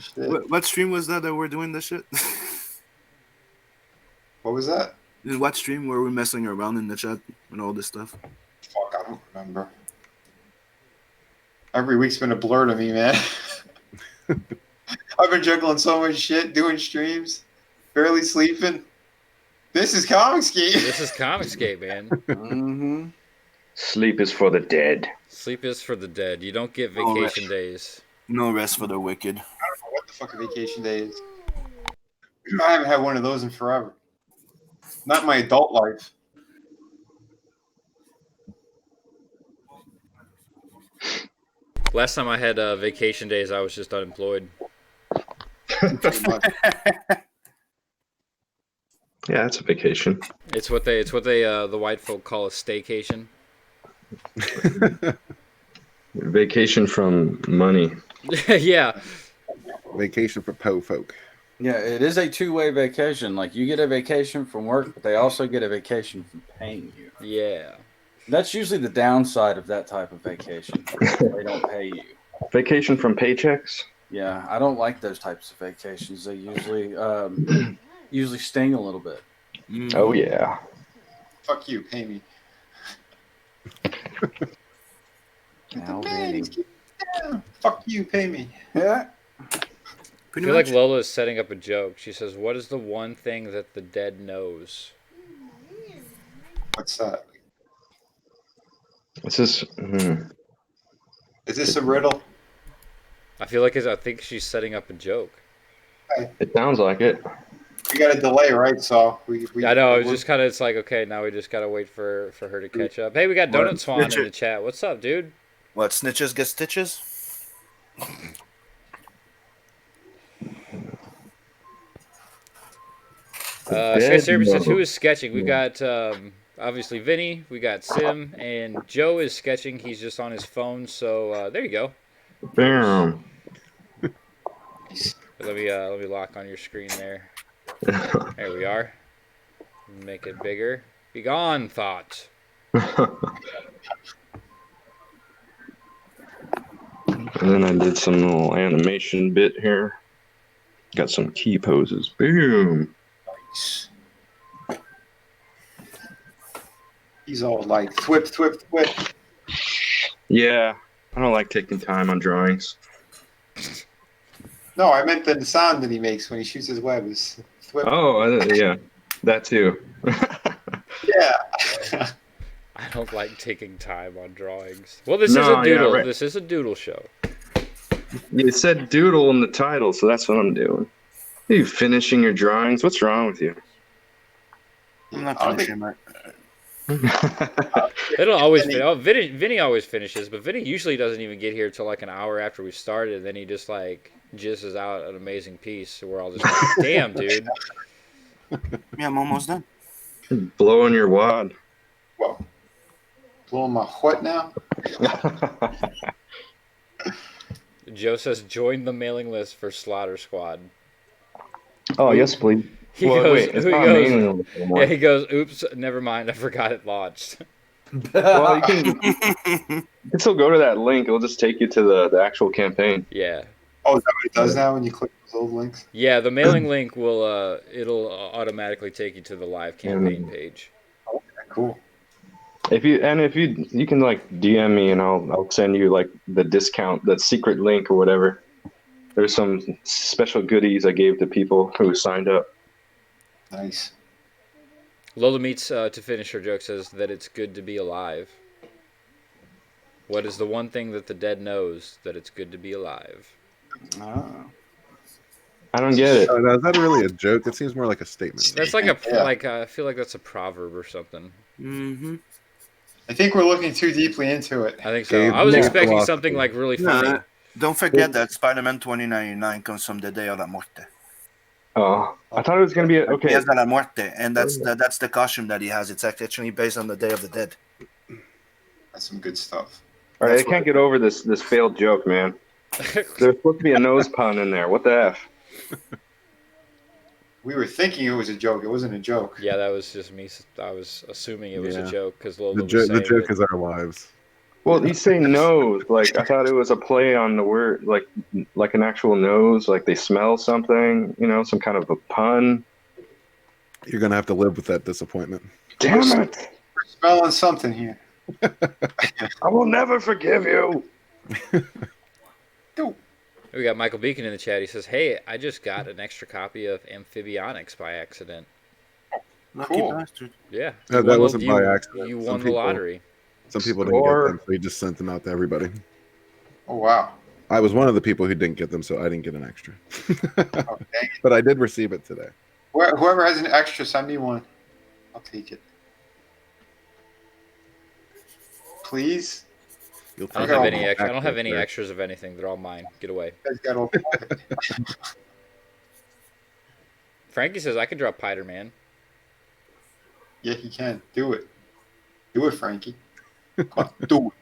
Shit. What stream was that we're doing this shit? What was that? What stream were we messing around in the chat and all this stuff? Fuck, I don't remember. Every week's been a blur to me, man. I've been juggling so much shit, doing streams, barely sleeping. This is Comicscape. This is Comicscape, man. Mm-hmm. Sleep is for the dead. Sleep is for the dead. You don't get Oh, vacation right. days. No rest for the wicked. I don't know what the fuck a vacation day is. I haven't had one of those in forever. Not in my adult life. Last time I had vacation days, I was just unemployed. Pretty much. Yeah, it's a vacation. It's what they the white folk call a staycation. Vacation from money. Yeah. Vacation for po folk. Yeah, it is a two-way vacation. Like you get a vacation from work, but they also get a vacation from paying you. Yeah. That's usually the downside of that type of vacation. They don't pay you. Vacation from paychecks. Yeah, I don't like those types of vacations. They usually usually sting a little bit. Oh yeah. Fuck you, pay me. Now, Man, Vinny. keep it down. Fuck you, pay me. Yeah. I feel like Lola is setting up a joke. She says, "What is the one thing that the dead knows?" What's that? This is. Is this a riddle? I think she's setting up a joke. It sounds like it. We got a delay, right? So we I know. It's just kind of. It's like, okay, now we just gotta wait for her to catch up. Hey, we got Donut Swan in the chat. What's up, dude? What, snitches get stitches? Sketch Therapy says, who is sketching? We got obviously Vinny, we got Sim, and Joe is sketching. He's just on his phone, so there you go. Bam. Let me lock on your screen there. There we are. Make it bigger. Be gone, thought. And then I did some little animation bit here. Got some key poses. Boom. He's all like thwip, thwip, thwip. Yeah, I don't like taking time on drawings. No, I meant the sound that he makes when he shoots his web is thwip. Oh, yeah, that too. Yeah. I don't like taking time on drawings. Well, this is a doodle. Yeah, right. This is a doodle show. You said doodle in the title, so that's what I'm doing. Are you finishing your drawings? What's wrong with you? I'm not I don't finishing my. They don't always finish. Oh, Vinny always finishes, but Vinny usually doesn't even get here till like an hour after we started, and then he just like jizzes out an amazing piece. So we're all just like, damn, dude. Yeah, I'm almost done. Blowing your wad. Whoa. Blowing my what now? Joe says, join the mailing list for Slaughter Squad. Oh, yes, please. He goes, oops, never mind, I forgot it launched. Well, you can still go to that link. It'll just take you to the actual campaign. Yeah. Oh, is that what it does now when you click those old links? Yeah, the mailing link will it'll automatically take you to the live campaign page. Okay, cool. If you can like DM me and I'll send you like the discount, that secret link or whatever. There's some special goodies I gave to people who signed up. Nice. Lola Meets to finish her joke says that it's good to be alive. What is the one thing that the dead knows? That it's good to be alive. Oh. I don't get it. Now, is that really a joke? It seems more like a statement. That's like Yeah. I feel like that's a proverb or something. Mm-hmm. I think we're looking too deeply into it. I think so. Okay, I was yeah. expecting Philosophy. something like really funny. Don't forget that Spider-Man 2099 comes from the Day of la Muerte. Oh, I thought it was gonna be okay. Días de la Muerte, and that's the costume that he has. It's actually based on the Day of the Dead. That's some good stuff. All right, I can't get over this failed joke, man. There's supposed to be a nose pun in there. What the f? We were thinking it was a joke. It wasn't a joke. Yeah, that was just me. I was assuming it was a Yeah. joke because Lola The, was the saying joke it. is our lives. Well, you say nose. Like I thought it was a play on the word, like an actual nose. Like they smell something. You know, some kind of a pun. You're gonna have to live with that disappointment. Damn it! We're smelling something here. I will never forgive you. We got Michael Beacon in the chat. He says, "Hey, I just got an extra copy of Amphibionics by accident." Lucky Cool. bastard. Yeah, No, You that won wasn't the- by accident. You Some won the people- lottery. Some people didn't Score. get them, so he just sent them out to everybody. Oh, wow. I was one of the people who didn't get them, so I didn't get an extra. Oh, dang it. But I did receive it today. Whoever has an extra, send me one. I'll take it. Please? You'll I don't take have it any back extra. I don't have any there. extras of anything. They're all mine. Get away. You guys got all Frankie says I could draw Spider-Man. Yeah, he can. Do it. Do it, Frankie. Come on, do it.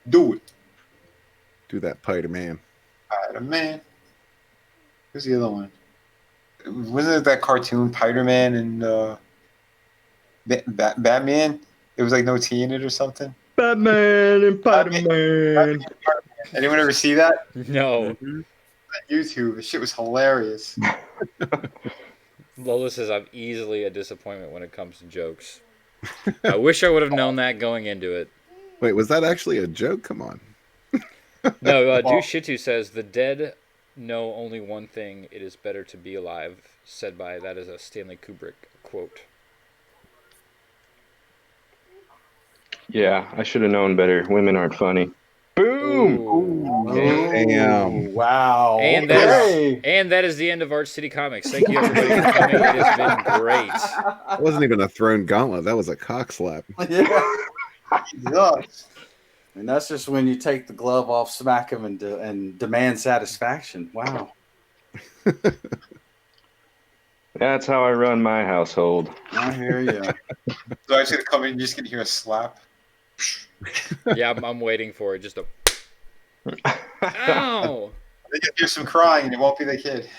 Do it. Do that, Spider-Man. Spider-Man. Who's the other one? Wasn't it that cartoon, Spider-Man and Batman? There was like no T in it or something. Batman and Spider-Man. Anyone ever see that? No. On YouTube, the shit was hilarious. Lola says I'm easily a disappointment when it comes to jokes. I wish I would have known that going into it. Wait, was that actually a joke? Come on. No, Dushitu says the dead know only one thing: it is better to be alive. Said by that is a Stanley Kubrick quote. Yeah, I should have known better. Women aren't funny. Boom! Ooh. Damn. Wow. And that is the end of Art City Comics. Thank you everybody for coming. It has been great. That wasn't even a thrown gauntlet. That was a cock slap. Yeah. Yes. And that's just when you take the glove off, smack him, and demand satisfaction. Wow. That's how I run my household. I hear you. So I just gonna come in, you're just gonna hear a slap. Yeah, I'm waiting for it. Just a. Ow! They can hear some crying, and it won't be the kid.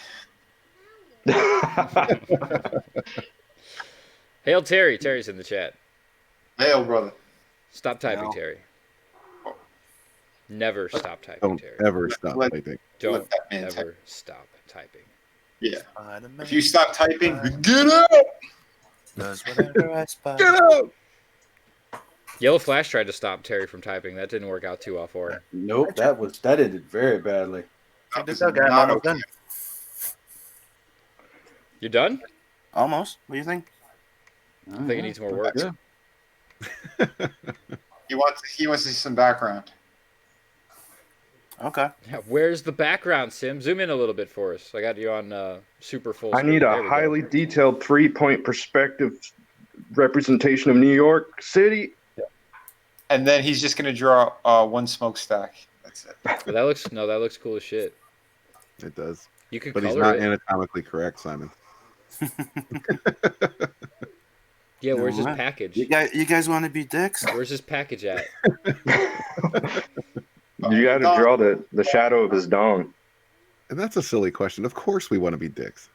Hail Terry. Terry's in the chat. Hail, brother. Stop typing, No. Terry. Never stop typing, Don't Terry. ever stop Let- typing. Don't let that man ever stop typing. Yeah. Spider-Man, If you stop typing, get out! does whatever I spy. Get out! Yellow Flash tried to stop Terry from typing. That didn't work out too well for her. Nope, that ended very badly. Check That this was out, guys. I'm not almost okay. done. You done? Almost. What do you think? I think it needs more work. Good. He wants to see some background. Okay. Yeah, where's the background, Sim? Zoom in a little bit for us. I got you on super full I screen. need There a we go. highly detailed 3-point perspective representation of New York City. And then he's just gonna draw one smokestack. That's it. That looks cool as shit. It does. You could But he's color not it. anatomically correct, Simon. Yeah, where's his Alright. package? You guys want to be dicks? Where's his package at? You got to draw the shadow of his dong. And that's a silly question. Of course we want to be dicks.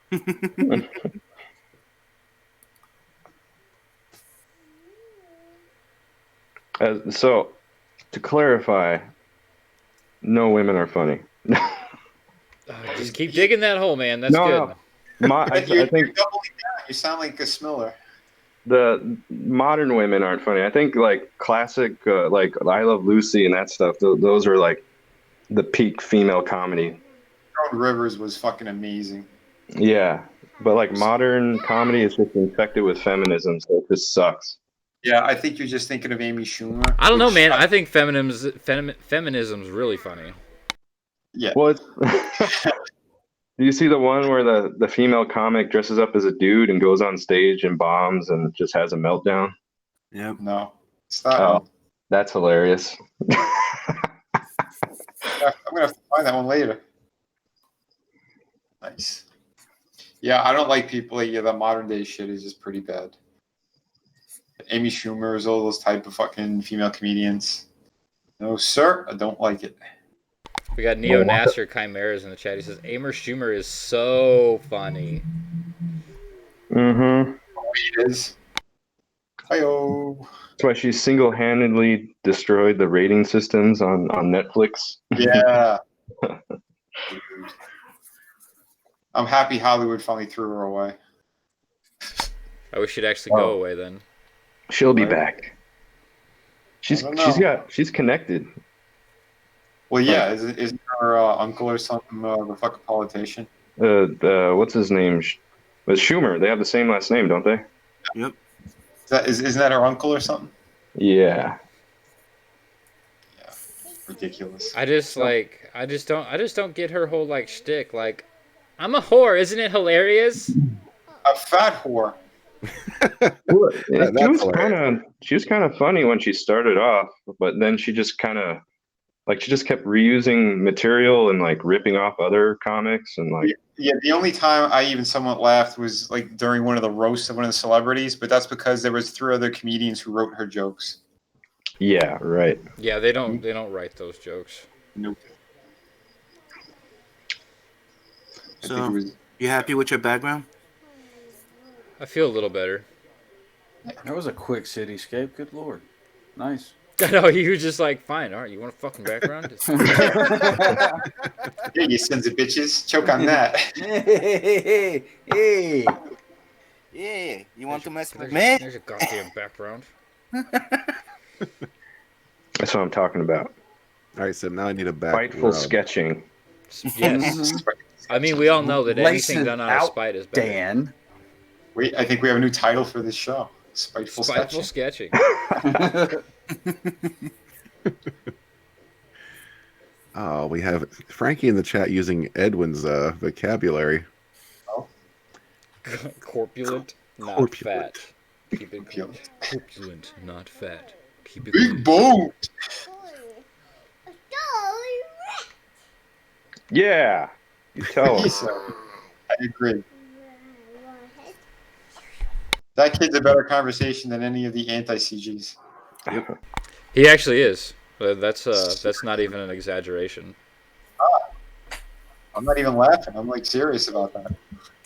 So, to clarify, no women are funny. Just keep digging that hole, man. That's good. No. I You're think doubling down. You sound like a Smiller. the modern women aren't funny. I think like classic, like I Love Lucy and that stuff. Those are like the peak female comedy. Joan Rivers was fucking amazing. Yeah, but like modern comedy is just infected with feminism, so it just sucks. Yeah, I think you're just thinking of Amy Schumer. I don't know, which man. I think feminism's really funny. Yeah. Well, it's do you see the one where the female comic dresses up as a dude and goes on stage and bombs and just has a meltdown? Yep. No. Stop. Oh, that's hilarious. I'm gonna have to find that one later. Nice. Yeah, I don't like people like the modern day shit is just pretty bad. Amy Schumer, all those type of fucking female comedians. No, sir, I don't like it. We got Neo Nasser Chimeras in the chat. He says Amy Schumer is so funny. Mm-hmm. It is. Hi-yo. That's why she single-handedly destroyed the rating systems on Netflix. Yeah. I'm happy Hollywood finally threw her away. I wish she'd actually go away then. She'll be Right. back. She's I don't know. she's connected. Well, yeah, isn't her uncle or something the fucking politician? What's his name? With Schumer. They have the same last name, don't they? Yep. Isn't that her uncle or something? Yeah. Yeah, ridiculous. I just don't get her whole like shtick. Like, I'm a whore, isn't it hilarious? A fat whore. She was kind of funny when she started off, but then she just kind of Like she just kept reusing material and like ripping off other comics and like. Yeah, the only time I even somewhat laughed was like during one of the roasts of one of the celebrities, but that's because there was 3 other comedians who wrote her jokes. Yeah, right. Yeah, they don't write those jokes. Nope. I think it So, was. you happy with your background? I feel a little better. That was a quick cityscape. Good lord. Nice. I know, you were just like, fine, all right, you want a fucking background? Yeah, you sons of bitches. Choke on that. Hey, hey. Yeah. You want to mess with There's, me? there's a goddamn background. That's what I'm talking about. All right, so now I need a back. Spiteful sketching. Yes. I mean, we all know that anything Laces done out of out, spite is better. Dan. Wait, I think we have a new title for this show. Spiteful Sketching. Oh, we have Frankie in the chat using Edwin's vocabulary. Corpulent, not Corpulent. fat. Keep it corpulent, not fat. Keep it Big bone. Yeah. You tell him. I agree. That kid's a better conversation than any of the anti-CGs. He actually is. That's not even an exaggeration. I'm not even laughing. I'm like serious about that.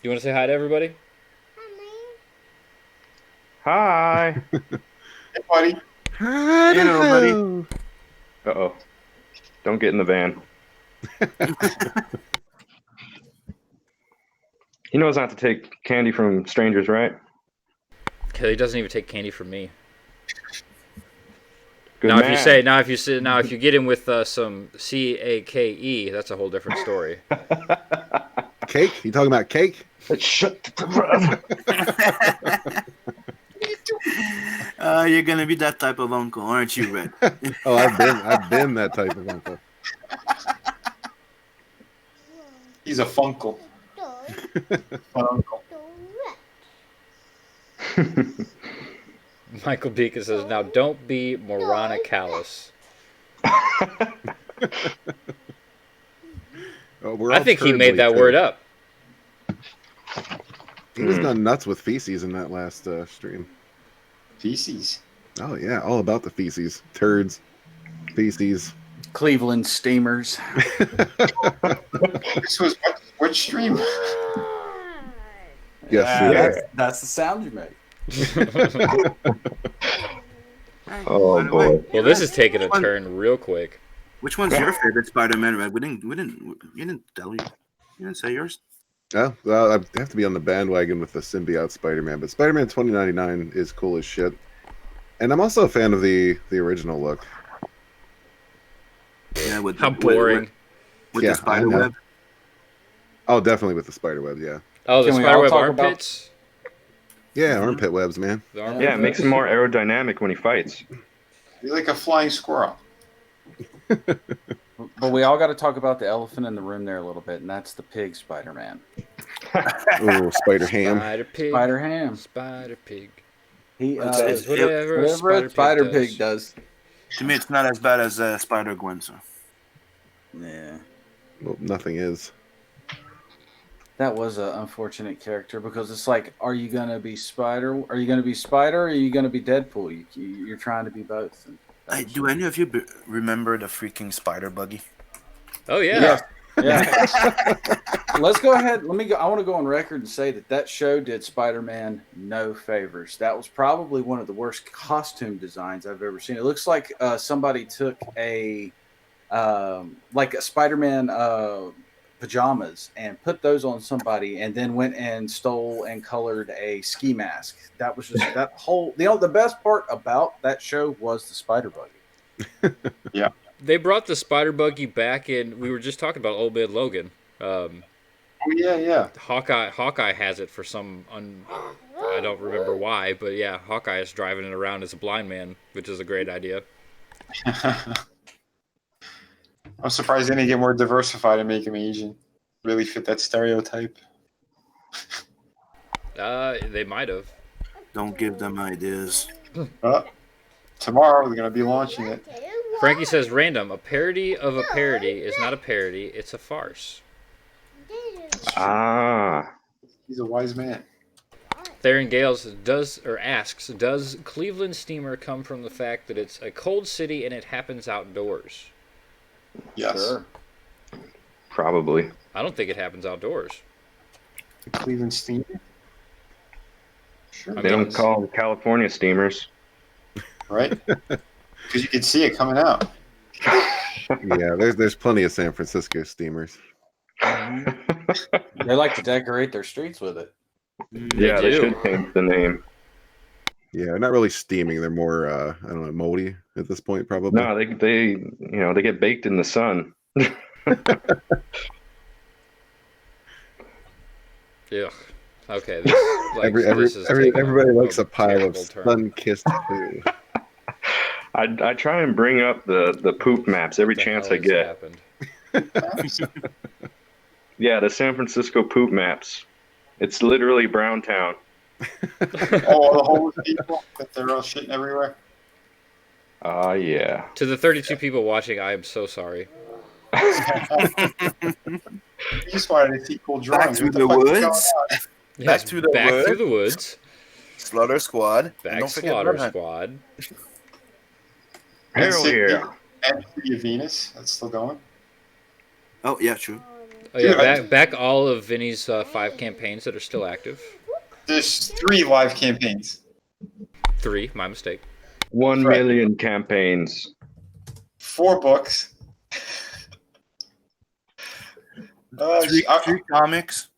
You want to say hi to everybody? Hi. Hey, buddy. Hello, Uh-oh. Don't get in the van. He knows not to take candy from strangers, right? He doesn't even take candy from me. Good Now, man. if you get him with some CAKE, that's a whole different story. Cake? You talking about cake? Shut the You're gonna be that type of uncle, aren't you, Red? Oh, I've been that type of uncle. He's a funkle. Fun uncle. Michael Beacon says, now don't be Morana Callis. Oh, I think he made that word up. He was going nuts with feces in that last stream. Feces. Oh yeah, all about the feces, turds, feces. Cleveland Steamers. This was what stream? Yes, That's the sound you make. Oh boy. Well, this is taking a turn real quick. Which one's your favorite Spider-Man, Red? You didn't tell you. You didn't say yours. Oh, well, I have to be on the bandwagon with the symbiote Spider-Man, but Spider-Man 2099 is cool as shit. And I'm also a fan of the original look. Yeah, with How boring. With Yeah, the spider I know. web. Oh, definitely with the spider web, yeah. Oh, the Can we all spiderweb talk about- armpits? Yeah, armpit webs, man. The armpit Yeah, it makes him webs? more aerodynamic when he fights. You're like a flying squirrel. But we all got to talk about the elephant in the room there a little bit, and that's the pig Spider-Man. Ooh, Spider Ham. Spider pig. Spider Ham. Spider pig. He It's- Whatever whatever a spider pig does. To me, it's not as bad as Spider-Gwen. So. Yeah. Well, nothing is. That was an unfortunate character because it's like, are you gonna be Spider? Are you gonna be Spider? Or are you gonna be Deadpool? You're trying to be both. And Do any of you remember the freaking spider buggy? Oh, yeah. yeah. Let's go ahead. Let me go. I want to go on record and say that show did Spider-Man no favors. That was probably one of the worst costume designs I've ever seen. It looks like somebody took a Spider-Man pajamas and put those on somebody and then went and stole and colored a ski mask. That was just that whole, the best part about that show was the spider buggy. Yeah. They brought the spider buggy back in. We were just talking about Old Man Logan. Oh yeah. Hawkeye has it for some I don't remember why, but yeah, Hawkeye is driving it around as a blind man, which is a great idea. I'm surprised they didn't get more diversified and make him Asian. Really fit that stereotype. They might have. Don't give them ideas. Tomorrow they're gonna be launching it. Frankie says, random. A parody of a parody is not a parody. It's a farce. Ah. He's a wise man. Theron Gales asks, does Cleveland steamer come from the fact that it's a cold city and it happens outdoors? Yes. Sure. Probably. I don't think it happens outdoors. The Cleveland steamer. Sure. I They mean, don't call them California steamers. Right? Because you can see it coming out. Yeah, there's plenty of San Francisco steamers. They like to decorate their streets with it. Yeah, they do. should change the name. Yeah, they're not really steaming. They're more, I don't know, moldy at this point, probably. No, they they get baked in the sun. Ugh. Okay. This, like, this is taking everybody likes a pile of terrible turn. sun-kissed food. I try and bring up the poop maps every What the chance hell I has get. happened? Yeah, the San Francisco poop maps. It's literally Brown Town. All the homeless people that they're all shitting everywhere. Ah, yeah. To the 32 people watching, I am so sorry. You just wanted to see cool drawings. Back to What the fuck is going woods. on? Yes, to the back wood. through the woods. Slaughter Squad. And Back don't forget Slaughter Bloodhunt. Squad. And Hell City- yeah. And City of Venus. That's still going. Oh yeah, true. Oh yeah, Dude, back all of Vinny's 5 campaigns that are still active. There's 3 live campaigns. 3, my mistake. 1 right. million campaigns. 4 books. Three comics.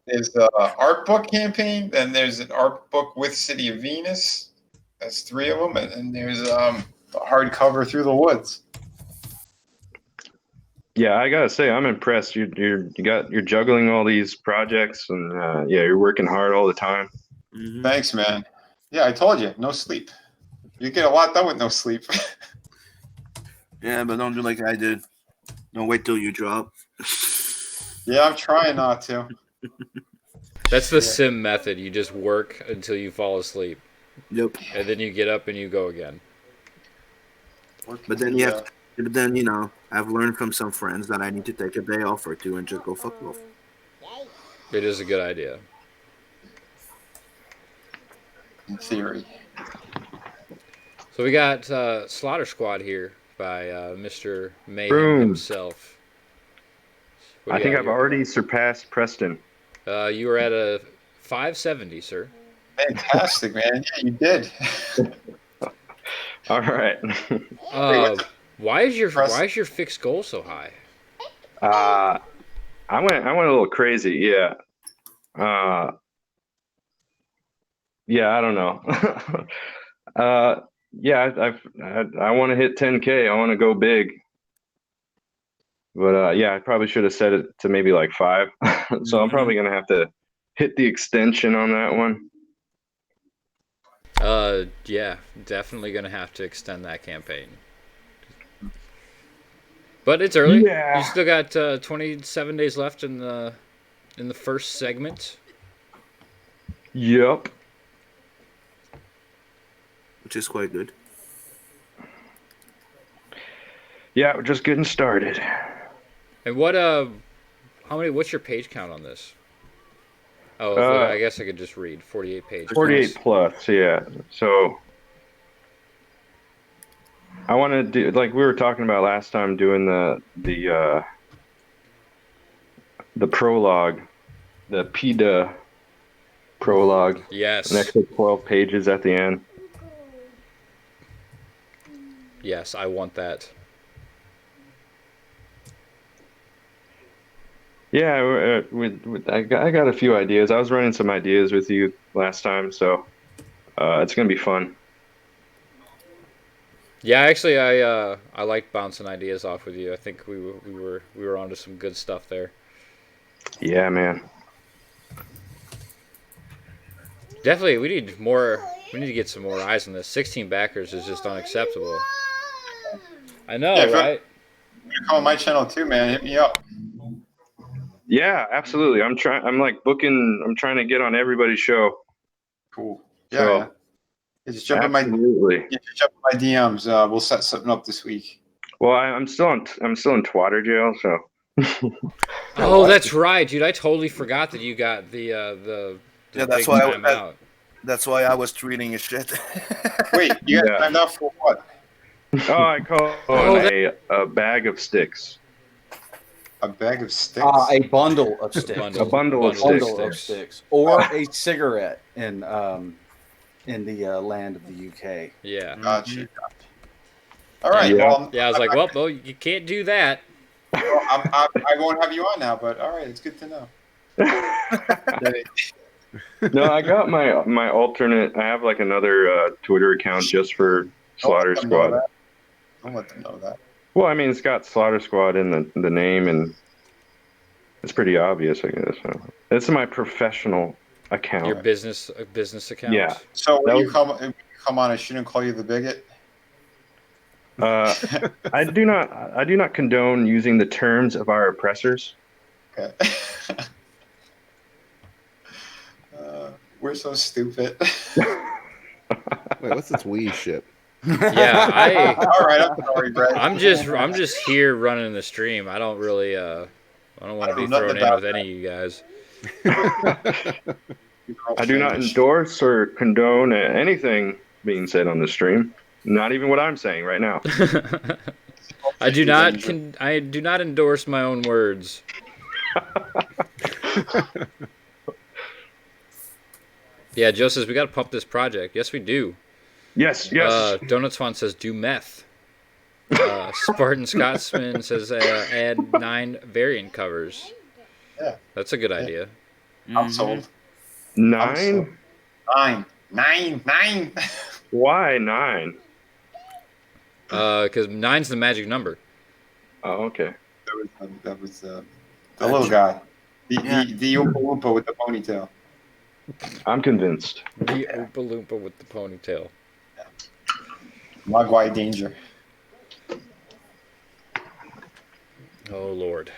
There's the art book campaign, then there's an art book with City of Venus. That's 3 of them, and then there's the hardcover Through the Woods. Yeah, I gotta say, I'm impressed. You're juggling all these projects, and yeah, you're working hard all the time. Mhm. Thanks, man. Yeah, I told you, no sleep. You get a lot done with no sleep. Yeah, but don't do like I did. Don't wait till you drop. Yeah, I'm trying not to. That's the sim method. You just work until you fall asleep, Yep. and then you get up and you go again. But then you have. But then I've learned from some friends that I need to take a day off or 2 and just go fuck off. It is a good idea. In theory. So we got Slaughter Squad here by Mr. Mayhem Boom. himself. What I do you think got I've here? already surpassed Preston. You were at a 570, sir. Fantastic, man. Yeah, you did. All right. Why is your Press- fixed goal so high? I went a little crazy. Yeah. Yeah, I don't know. Yeah, I want to hit 10K. I want to go big. But yeah, I probably should have set it to maybe like 5. So I'm probably gonna have to hit the extension on that one. Yeah, definitely gonna have to extend that campaign. But it's early. Yeah. You still got 27 days left in the first segment. Yep. Which is quite good. Yeah, we're just getting started. And what's your page count on this? Oh, I guess I could just read 48 pages. 48 plus, yeah. So I want to do, like we were talking about last time, doing the prologue, the PETA prologue. Yes. An extra 12 pages at the end. Yes, I want that. Yeah, I got a few ideas. I was running some ideas with you last time, so it's gonna be fun. Yeah, actually, I liked bouncing ideas off with you. I think we were onto some good stuff there. Yeah, man. Definitely, we need more. We need to get some more eyes on this. 16 backers is just unacceptable. I know, Yeah, right? You're calling my channel too, man. Hit me up. Yeah, absolutely. I'm trying to get on everybody's show. Cool. So, Yeah. Yeah, just jump in my Absolutely. DMs. We'll set something up this week. Well, I'm still in twatter jail, so. Oh, what? that's right, dude. I totally forgot that you got the Yeah, that's big why time out. That's why I was tweeting his shit. Wait, you got Yeah. timed out for what? Oh, I call Oh, it a bag of sticks. A bag of sticks? A bundle of sticks. A bundle of Bundle sticks. of sticks, or a cigarette in the land of the UK. Yeah. Gotcha. All right. Yeah. Well, Yeah, I was like, well, you can't do that. I won't have you on now, but all right, it's good to know. No, I got my alternate. I have like another Twitter account just for Slaughter Don't let them know Squad. that. Don't let them know that. Well, I mean, it's got Slaughter Squad in the name, and it's pretty obvious, I guess. So. It's my professional account. Your business account. Yeah. So That when was- you come on, I shouldn't call you the bigot. I do not condone using the terms of our oppressors. Okay. We're so stupid. Wait, what's this we shit? Yeah, All right, I'm sorry, Brad. I'm just here running the stream. I don't really I don't want to be know thrown nothing in about with any of you guys. I do not endorse or condone anything being said on the stream. Not even what I'm saying right now. I do not endorse my own words. Yeah, Joe says we got to pump this project. Yes, we do. Yes. Donuts Font says do meth. Spartan Scotsman says add 9 variant covers. Yeah. That's a good idea. I'm sold. 9? 9. Why 9? Because 9's the magic number. Oh, okay. That was the little guy. The Oompa Loompa with the ponytail. I'm convinced. The Oompa Loompa with the ponytail. Mogwai Danger. Oh Lord.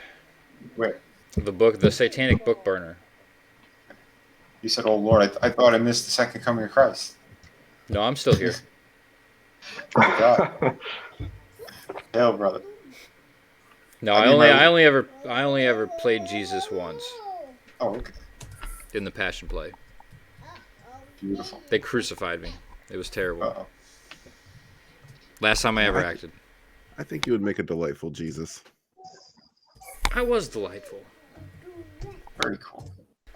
Wait, The Satanic Book Burner. you said, "Oh Lord," I thought I missed the second coming of Christ. No, I'm still here. Oh God. Hell, brother. No, I I mean, only ever played Jesus once Oh, okay. in the Passion Play. Beautiful. They crucified me. It was terrible. Uh-oh. Last time I ever acted. I think you would make a delightful Jesus. I was delightful. Very cool.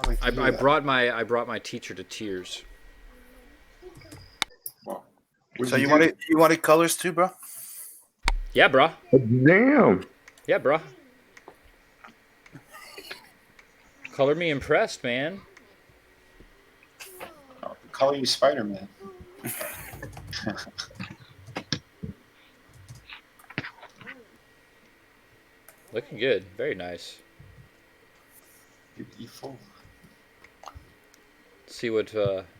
Like to hear I that. brought my teacher to tears. Wow. So you wanted colors too, bro? Yeah, bruh. Damn. Yeah, bruh. Color me impressed, man. Call you Spider-Man. Looking good. Very nice. You fool. Let's see what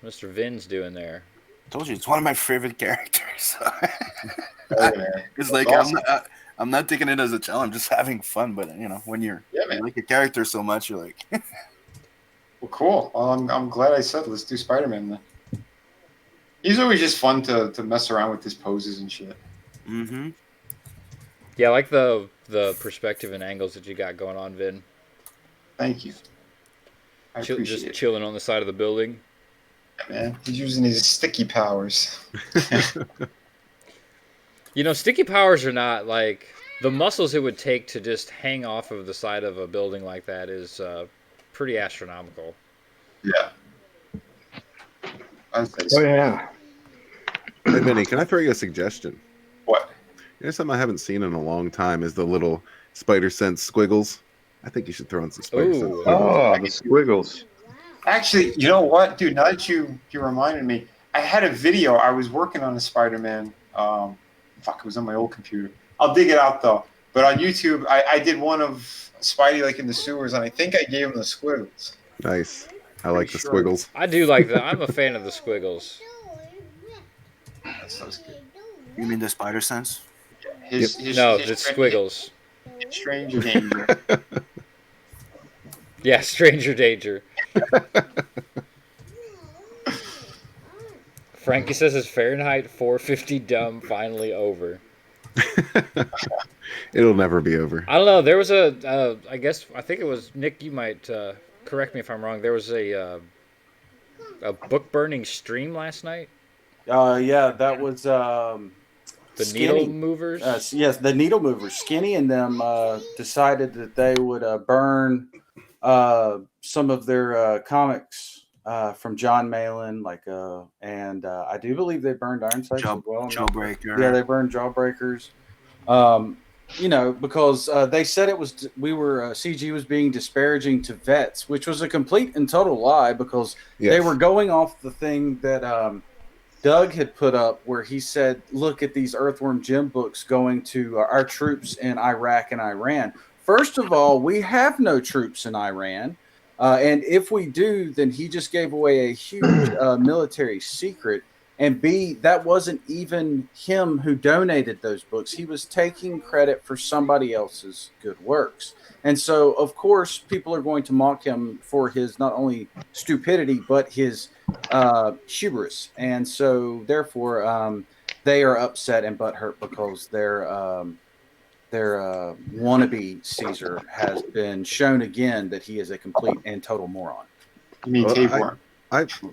Mr. Vin's doing there. Told you it's one of my favorite characters. Hey, man. It's like That's awesome. I'm not taking it as a challenge. I'm just having fun. But when you man. like a character so much, you're like, Well, cool. Well, I'm glad I said let's do Spider-Man then. He's always just fun to mess around with his poses and shit. mm-hmm. Yeah, I like the perspective and angles that you got going on, Vin. Thank you. I appreciate Just it. chilling on the side of the building. Man, he's using his sticky powers. You know, sticky powers are not like the muscles it would take to just hang off of the side of a building like that is pretty astronomical. Yeah. I'd say so. Oh yeah. Hey, Vinny, can I throw you a suggestion? What? You know, something I haven't seen in a long time is the little spider sense squiggles. I think you should throw in some spider sense. Ooh. Oh, the squiggles. Actually, you know what, dude? Now that you reminded me, I had a video. I was working on a Spider-Man. It was on my old computer. I'll dig it out though. But on YouTube, I did one of Spidey like in the sewers, and I think I gave him the squiggles. Nice. I like the Pretty sure. squiggles. I do like that. I'm a fan of the squiggles. That sounds good. You mean the spider sense? His It's squiggles. Stranger danger. Yeah, stranger danger. Frankie says, "Is Fahrenheit 450 dumb finally over?" It'll never be over. I don't know. There was I think it was Nick. You might correct me if I'm wrong. There was a book burning stream last night. Yeah, that was The Skinny. needle movers. Yes, the needle movers. Skinny and them decided that they would burn some of their comics from John Malin, and I do believe they burned Iron Sights as well. Jawbreaker. Yeah, they burned Jawbreakers. Because they said CG was being disparaging to vets, which was a complete and total lie because they Yes. were going off the thing that Doug had put up where he said, look at these Earthworm Jim books going to our troops in Iraq and Iran. First of all, we have no troops in Iran. And if we do, then he just gave away a huge military secret. And B, that wasn't even him who donated those books. He was taking credit for somebody else's good works. And so, of course, people are going to mock him for his not only stupidity, but his hubris. And so, therefore, they are upset and butthurt because their wannabe Caesar has been shown again that he is a complete and total moron. You mean Well, tapeworm?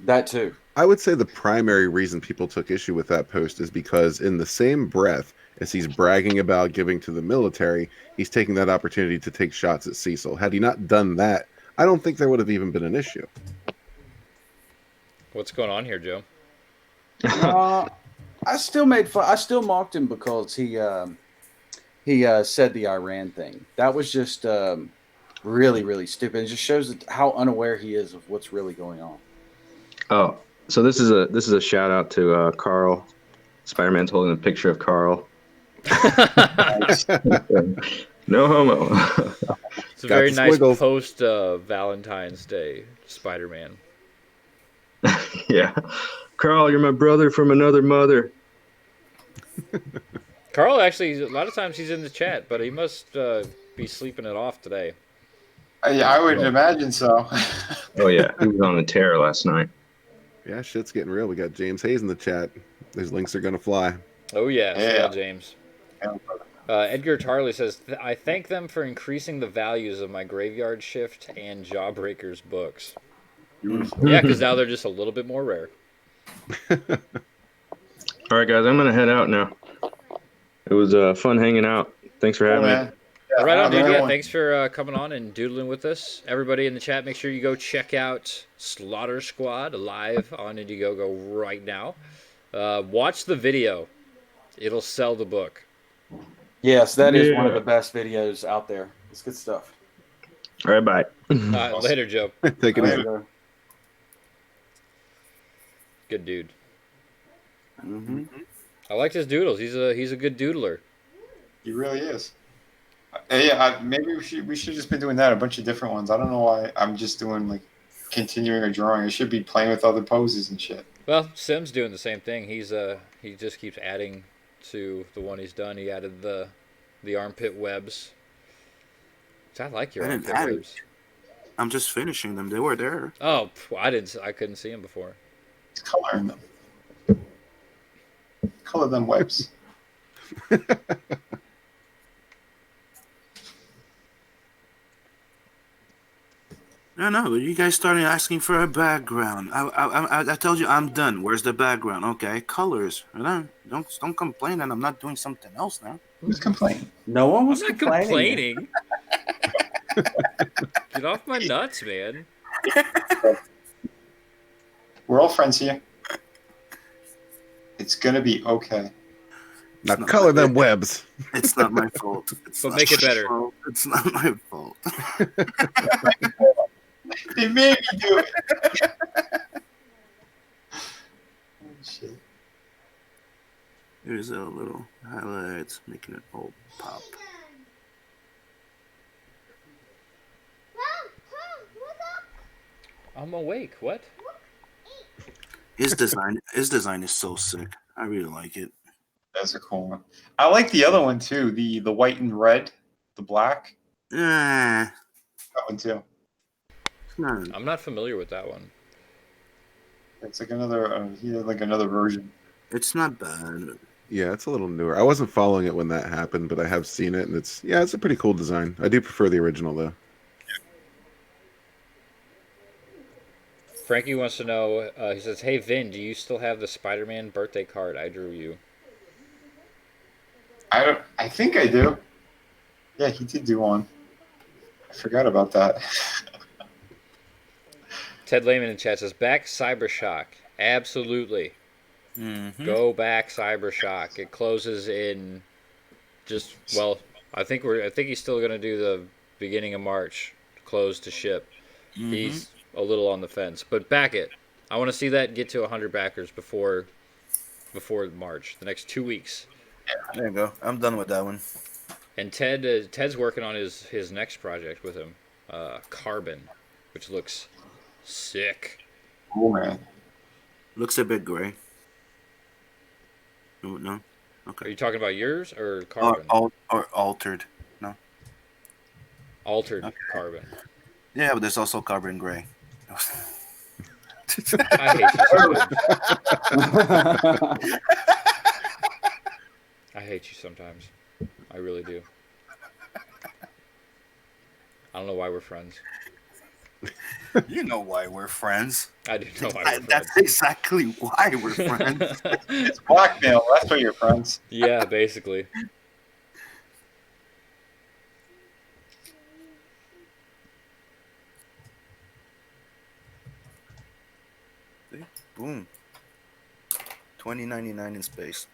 That too. I would say the primary reason people took issue with that post is because in the same breath as he's bragging about giving to the military, he's taking that opportunity to take shots at Cecil. Had he not done that, I don't think there would have even been an issue. What's going on here, Joe? I still made fun. I still mocked him because he said the Iran thing. That was just really, really stupid. It just shows how unaware he is of what's really going on. Oh, so this is a shout out to Carl. Spider-Man's holding a picture of Carl. No homo. It's a very the nice squiggles. post Valentine's Day Spider-Man. Yeah. Carl, you're my brother from another mother. Carl actually, a lot of times he's in the chat, but he must be sleeping it off today. I would imagine so. Oh, yeah. He was on a tear last night. Yeah, shit's getting real. We got James Hayes in the chat. Those links are going to fly. Oh, yeah. Yeah. James. Edgar Tarley says, I thank them for increasing the values of my Graveyard Shift and Jawbreakers books. Yeah, because now they're just a little bit more rare. All right, guys, I'm going to head out now. It was fun hanging out. Thanks for having me. Yeah, Right on, dude. another Yeah, one. thanks for coming on and doodling with us. Everybody in the chat, make sure you go check out Slaughter Squad live on Indiegogo right now. Watch the video. It'll sell the book. Yes, that is one of the best videos out there. It's good stuff. All right, bye. Later, Joe. Take it easy. Good dude. Mm-hmm. I liked his doodles. He's a good doodler. He really is. Maybe we should just been doing that, a bunch of different ones. I don't know why I'm just doing like continuing a drawing. I should be playing with other poses and shit. Well, Sim's doing the same thing. He just keeps adding to the one he's done. He added the armpit webs. I like your I didn't armpit add it. webs. I'm just finishing them. They were there. Oh, I couldn't see him before. It's coloring them. Color them webs. No, you guys started asking for a background. I told you I'm done. Where's the background? Okay, colors. Don't complain that I'm not doing something else now. Who's complaining? No one was I'm not complaining. Get off my nuts, man. We're all friends here. It's gonna be okay. Now not color my them webs. It's not my fault. But make it better. It's not my fault. They made me do it. Oh, shit. Here's a little highlights, making it all pop. I'm awake. What? His design is so sick. I really like it. That's a cool one. I like the other one too. The white and red, the black. Eh, That one too. it's not. I'm not familiar with that one. It's like another. He had like another version. It's not bad. Yeah, it's a little newer. I wasn't following it when that happened, but I have seen it, and it's a pretty cool design. I do prefer the original though. Frankie wants to know. He says, "Hey Vin, do you still have the Spider-Man birthday card I drew you?" I don't. I think I do. Yeah, he did do one. I forgot about that. Ted Lehman in chat says, "Back Cybershock, absolutely. Mm-hmm. Go back Cybershock. It closes in I think he's still gonna do the beginning of March, close to ship. Mm-hmm. He's a little on the fence, but back it. I want to see that get to 100 backers before March, the next 2 weeks." There you go. I'm done with that one. And Ted's working on his next project with him, Carbon, which looks sick. Oh man. Looks a bit gray. No. Are Okay. you talking about yours or Carbon? Or altered. No. Altered Okay. Carbon. Yeah, but there's also carbon gray. I hate you sometimes. I hate you sometimes. I really do. I don't know why we're friends. You know why we're friends. I do know why we're friends. That's exactly why we're friends. It's blackmail. That's why you're friends. Yeah, basically. Boom. 2099 in space.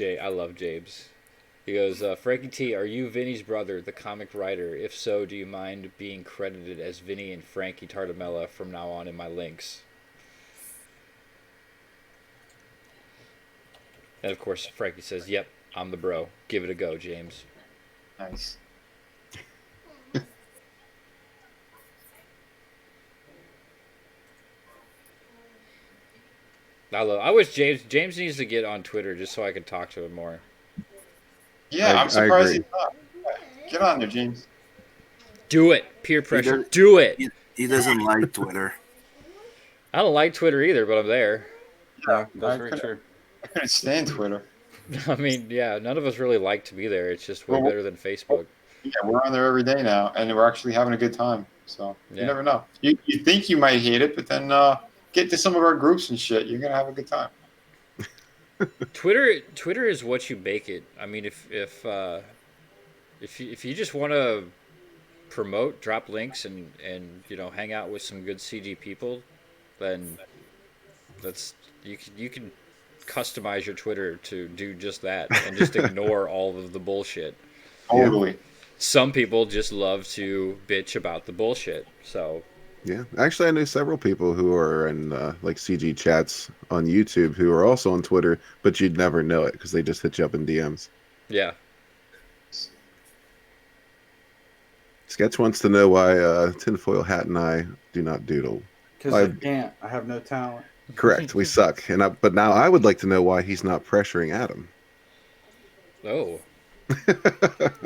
I love James. He goes, Frankie T, are you Vinny's brother, the comic writer? If so, do you mind being credited as Vinny and Frankie Tartamella from now on in my links? And of course, Frankie says, yep, I'm the bro. Give it a go, James. Nice. I wish James needs to get on Twitter just so I can talk to him more. Yeah, I'm surprised agree. he's not. Get on there, James. Do it. Peer pressure. does- Do it. He doesn't like Twitter. I don't like Twitter either, but I'm there. Yeah, that's I very couldn't- true. I couldn't stand Twitter. I mean, yeah, none of us really like to be there. It's just way Well, better than Facebook. Yeah, we're on there every day now, and we're actually having a good time. So Yeah. you never know. You think you might hate it, but then get to some of our groups and shit. You're gonna have a good time. Twitter is what you make it. I mean, if you just want to promote, drop links, and hang out with some good CG people, then you can customize your Twitter to do just that and just ignore all of the bullshit. Totally. Some people just love to bitch about the bullshit. So Yeah, actually, I know several people who are in like CG chats on YouTube who are also on Twitter, but you'd never know it because they just hit you up in DMs. yeah, Sketch wants to know why Tinfoilhat and I do not doodle. Because I can't. I have no talent. Correct, we suck. But now I would like to know why he's not pressuring Adam. oh,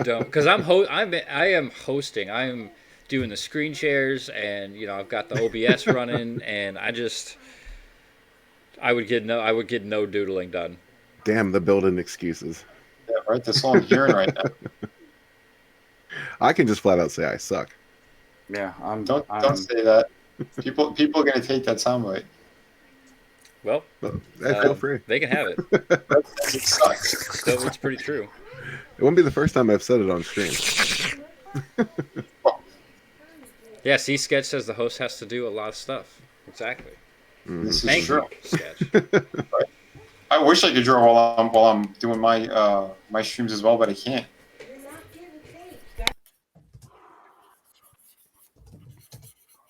don't, because I am hosting. I'm doing the screen shares, and I've got the OBS running, and I would get no doodling done. Damn the built-in excuses. Yeah, right. That's all I'm hearing right now. I can just flat out say I suck. Yeah, Don't say that. People are gonna take that soundbite. Well, Feel free. they can have it. It sucks. So it's pretty true. It wouldn't be the first time I've said it on stream. Yeah, see, Sketch says the host has to do a lot of stuff. Exactly. This is Thank true. you, Sketch. I wish I could draw while I'm doing my my streams as well, but I can't.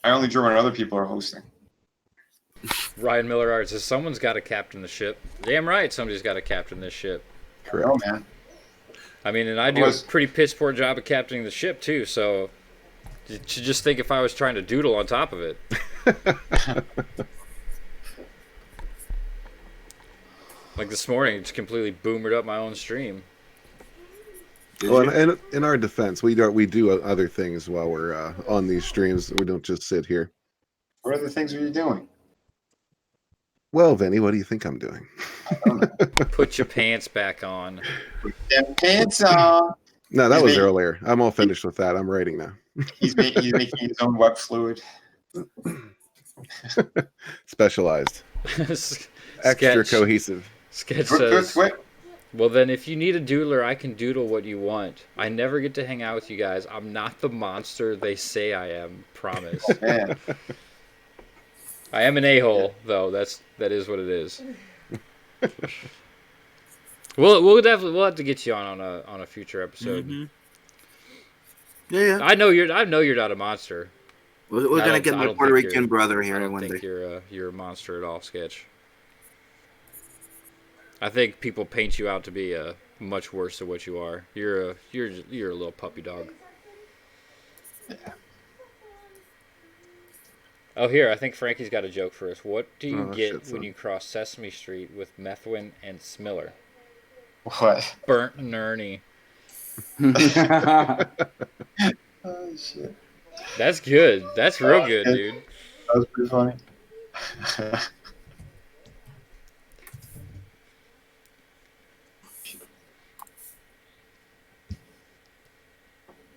I only draw when other people are hosting. Ryan Miller Art says someone's got to captain the ship. Damn right, somebody's got to captain this ship. Correct. Oh man. I mean, and I do a pretty piss poor job of captaining the ship too. So you should just think if I was trying to doodle on top of it. Like this morning, just completely boomered up my own stream. Did Well, you? and in our defense, we do other things while we're on these streams. We don't just sit here. What other things are you doing? Well, Vinny, what do you think I'm doing? Put your pants back on. Them pants on. No, that He's was making- earlier. I'm all finished with that. I'm writing now. He's making his own web fluid. Specialized, extra Sketch. cohesive. Sketch Quick, quick, says, quick. well then, if you need a doodler, I can doodle what you want. I never get to hang out with you guys. I'm not the monster they say I am. Promise. Man, I am an a-hole, though. That is what it is. We'll have to get you on a future episode. Mhm. Yeah. I know you're not a monster. We're I gonna don't- get I my don't Puerto think Rican you're- brother I here don't one think day. you're a monster at all, Sketch. I think people paint you out to be much worse than what you are. You're a little puppy dog. Oh, here, I think Frankie's got a joke for us. What do you Oh, get shit, when son. you cross Sesame Street with Methwin and Smiller? what? Burnt and Ernie. Oh shit, That's good. That's real good, yeah. dude. that was pretty funny.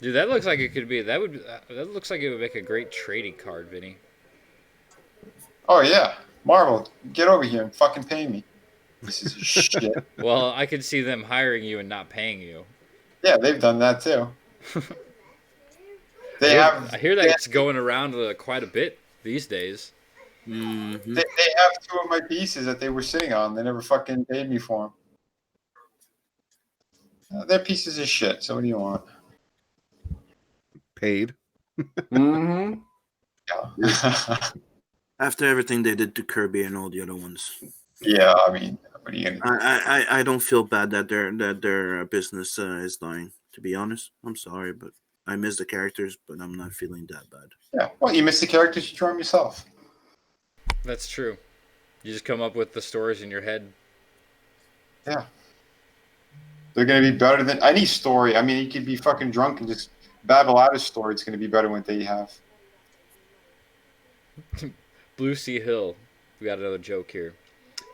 Dude, that looks like it could be. That looks like it would make a great trading card, Vinny. Oh yeah, Marvel, get over here and fucking pay me. This is shit. Well, I could see them hiring you and not paying you. Yeah, they've done that too. I hear that it's going around quite a bit these days. Mhm. They have two of my pieces that they were sitting on. They never fucking paid me for them. They're pieces of shit. So what do you want? Paid. Mm-hmm. Yeah. After everything they did to Kirby and all the other ones, Yeah, I mean, what are you gonna do? I don't feel bad that their business is dying. To be honest, I'm sorry, but I miss the characters, but I'm not feeling that bad. Yeah. Well, you missed the characters you drew them yourself. That's true. You just come up with the stories in your head. Yeah. They're gonna be better than any story. I mean, you could be fucking drunk and just babble out a story. It's gonna be better than what they have. Blue Sea Hill. We got another joke here.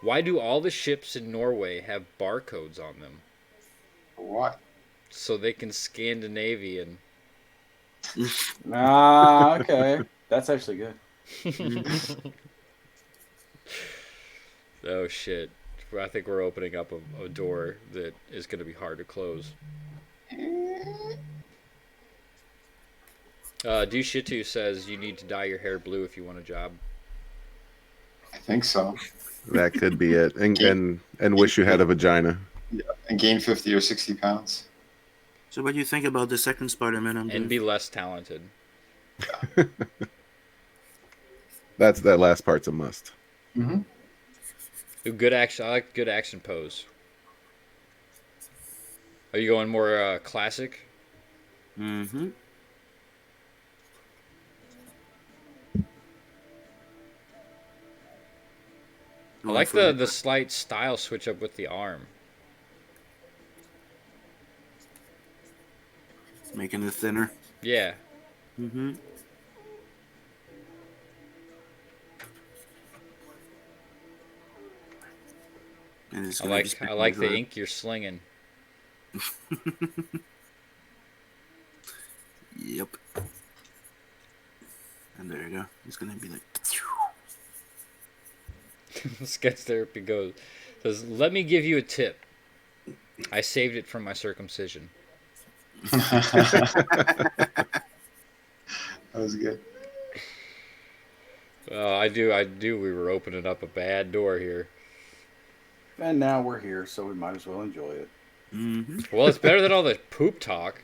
Why do all the ships in Norway have barcodes on them? For what? So they can Scandinavian. Ah, okay. That's actually good. Oh shit. I think we're opening up a door that is going to be hard to close. Dushitu says you need to dye your hair blue if you want a job. I think so. That could be it. And wish you had a vagina. And gain 50 or 60 pounds. So, what do you think about the second Spider-Man? I'm And doing? be less talented. That last part's a must. Mm-hmm. Good action. I like good action pose. Are you going more classic? Mm-hmm. I like the slight style switch up with the arm. making it thinner. Yeah. Mm-hmm. And it's I gonna be like spectacular. the ink you're slinging. Yep. And there you go. It's gonna be like. Sketch therapy says, let me give you a tip. I saved it from my circumcision. That was good. I do. We were opening up a bad door here. And now we're here, so we might as well enjoy it. Mm-hmm. Well, it's better than all the poop talk.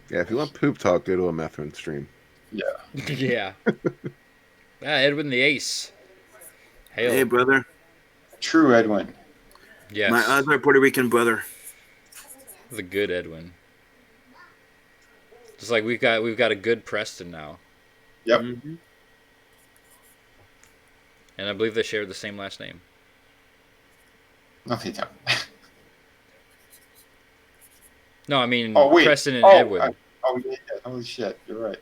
Yeah, if you want poop talk, go to a Methrin stream. Yeah. Yeah. Edwin the Ace. Hail. Hey, brother. True, Edwin. Yes. My other Puerto Rican brother. The good Edwin. Just like we've got a good Preston now. Yep. Mm-hmm. And I believe they share the same last name. No, they don't. No, I mean Oh wait. Preston and Oh, Edwin. yeah. Holy shit! You're right.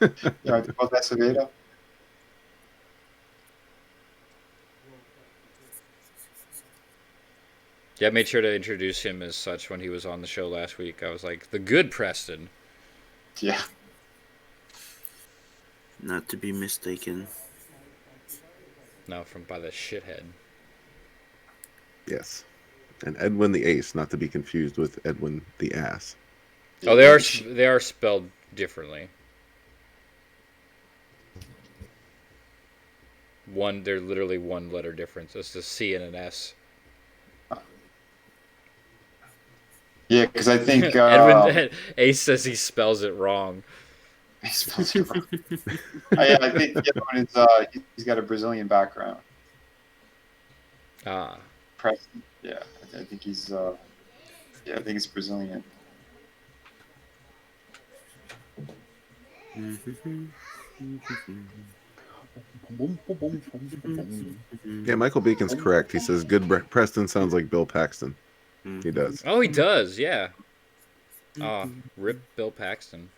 Yeah, both Acevedo. Yeah, I made sure to introduce him as such when he was on the show last week. I was like, the good Preston. Yeah. Not to be mistaken. No, from by the shithead. Yes. And Edwin the Ace, not to be confused with Edwin the Ass. Oh, they are spelled differently. They're literally one letter difference. It's a C and an S. Yeah, because I think Edwin Ace says he spells it wrong. he spells it wrong. I think the other one is he's got a Brazilian background. Ah. Preston. Yeah, I think he's I think he's Brazilian. Yeah, Michael Beacon's correct. He says good Preston sounds like Bill Paxton. He does. Oh, he does. Yeah. Oh, rip Bill Paxton.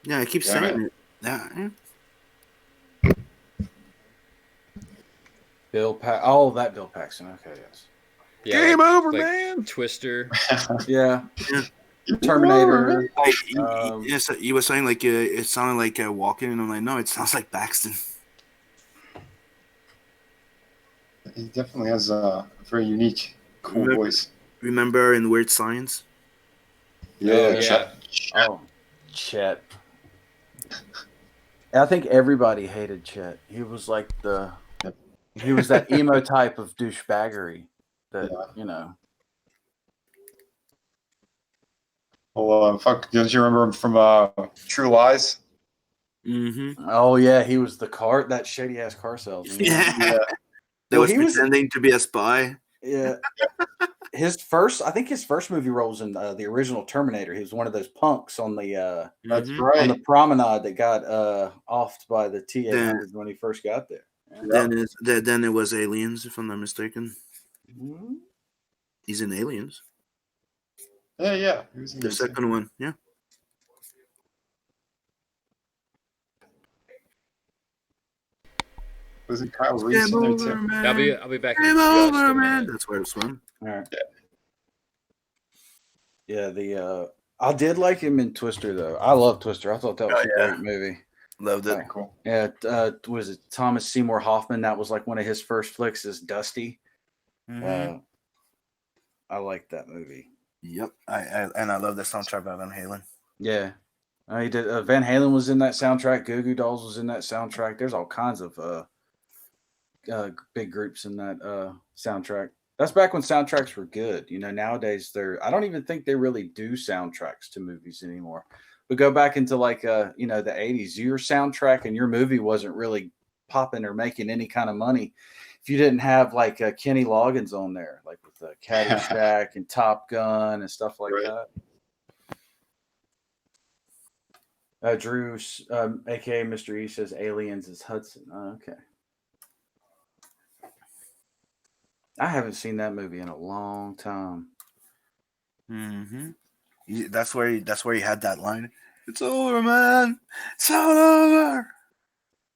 Yeah, I keep saying it. Yeah. That Bill Paxton. Okay, yes. Yeah, Game over, like man. Twister. Yeah. Terminator. Yes, you were saying like it sounded like walking, and I'm like, no, it sounds like Paxton. He definitely has a very unique, cool voice. Remember in Weird Science? Yeah. Chet. I think everybody hated Chet. He was like he was that emo type of douchebaggery that, you know. Well, don't you remember him from True Lies? Mm-hmm. Oh, yeah, he was that shady ass car salesman. Yeah. That was pretending to be a spy. Yeah. I think his first movie role was in the original Terminator. He was one of those punks on the That's right. on the promenade that got offed by the T-800 when he first got there. Yeah. Then it was Aliens, if I'm not mistaken. Mm-hmm. He's in Aliens. Yeah. He was in The second one, yeah. Was it Kyle Reese in there too? I'll be back. Game over, man. That's where it's from. All right. Yeah. I did like him in Twister though. I love Twister. I thought that was a great movie. Loved it. Cool. Yeah. Was it Thomas Seymour Hoffman? That was like one of his first flicks. Is Dusty. Mm-hmm. I liked that movie. Yep. I love the soundtrack by Van Halen. Yeah. He did. Van Halen was in that soundtrack. Goo Goo Dolls was in that soundtrack. There's all kinds of big groups in that soundtrack. That's back when soundtracks were good. You know, nowadays I don't even think they really do soundtracks to movies anymore. But go back into like the 80s, your soundtrack and your movie wasn't really popping or making any kind of money if you didn't have like Kenny Loggins on there, like with Caddyshack and Top Gun and stuff like that. Drew, aka Mr. E, says Aliens is Hudson. Oh, okay. I haven't seen that movie in a long time. Mm-hmm. That's where he had that line. It's over, man. It's all over.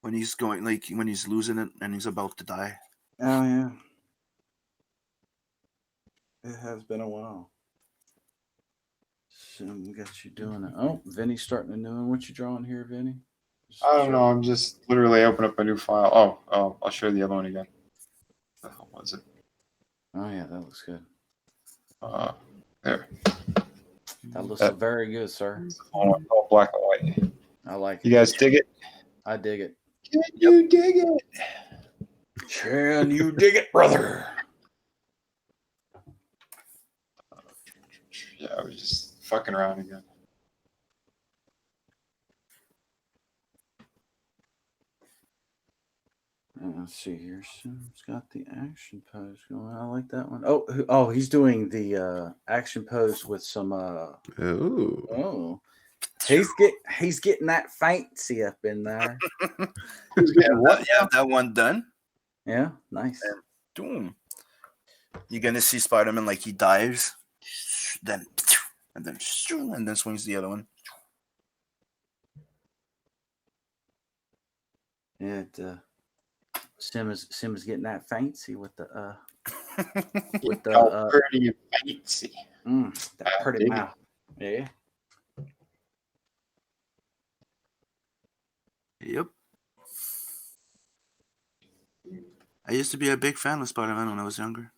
When he's when he's losing it and he's about to die. Oh yeah. It has been a while. So we got you doing it. Oh, Vinny's starting a new one. What you drawing here, Vinny? I don't know. I'm just literally opening up a new file. Oh, I'll show you the other one again. What the hell was it? Oh yeah, that looks good. There. That looks very good, sir. All black and white. I like it. You guys dig it? I dig it. Can you dig it? Can you dig it, brother? Yeah, I was just fucking around again. Let's see here. It's got the action pose going. I like that one. Oh, he's doing the action pose with some. He's getting that fancy up in there. That one done. Yeah, nice. Boom. You're gonna see Spider-Man like he dives, then and then swings the other one. Yeah, Sim is getting that fancy with the pretty and fancy. that pretty mouth. Yeah. Yep. I used to be a big fan of Spider-Man when I was younger.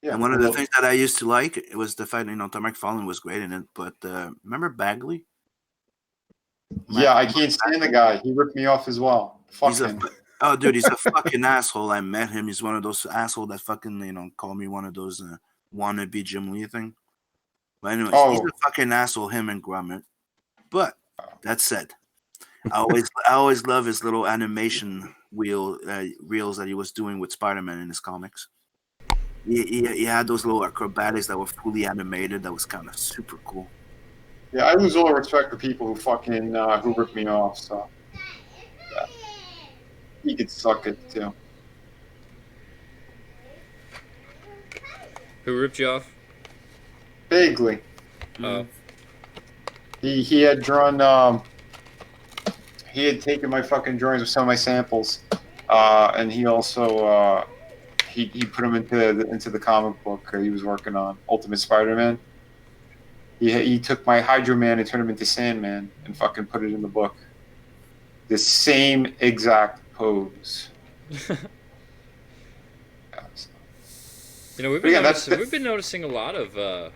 Yeah, And one of the things that I used to like, it was the fact, Tom McFarlane was great in it, but remember Bagley? Yeah, I can't stand the guy. He ripped me off as well. Fuck him. Oh, dude, he's a fucking asshole. I met him. He's one of those assholes that fucking, call me one of those wannabe Jim Lee thing. But anyways, he's a fucking asshole, him and Grummet. But that said, I always love his little animation reels that he was doing with Spider-Man in his comics. He had those little acrobatics that were fully animated. That was kind of super cool. Yeah, I lose all respect for people who fucking who rip me off. So yeah. He could suck it too. Who ripped you off? Vaguely. Oh. He had drawn. He had taken my fucking drawings with some of my samples, and he also he put them into the comic book he was working on, Ultimate Spider-Man. He took my Hydro Man and turned him into Sandman and fucking put it in the book. The same exact pose. We've been noticing a lot of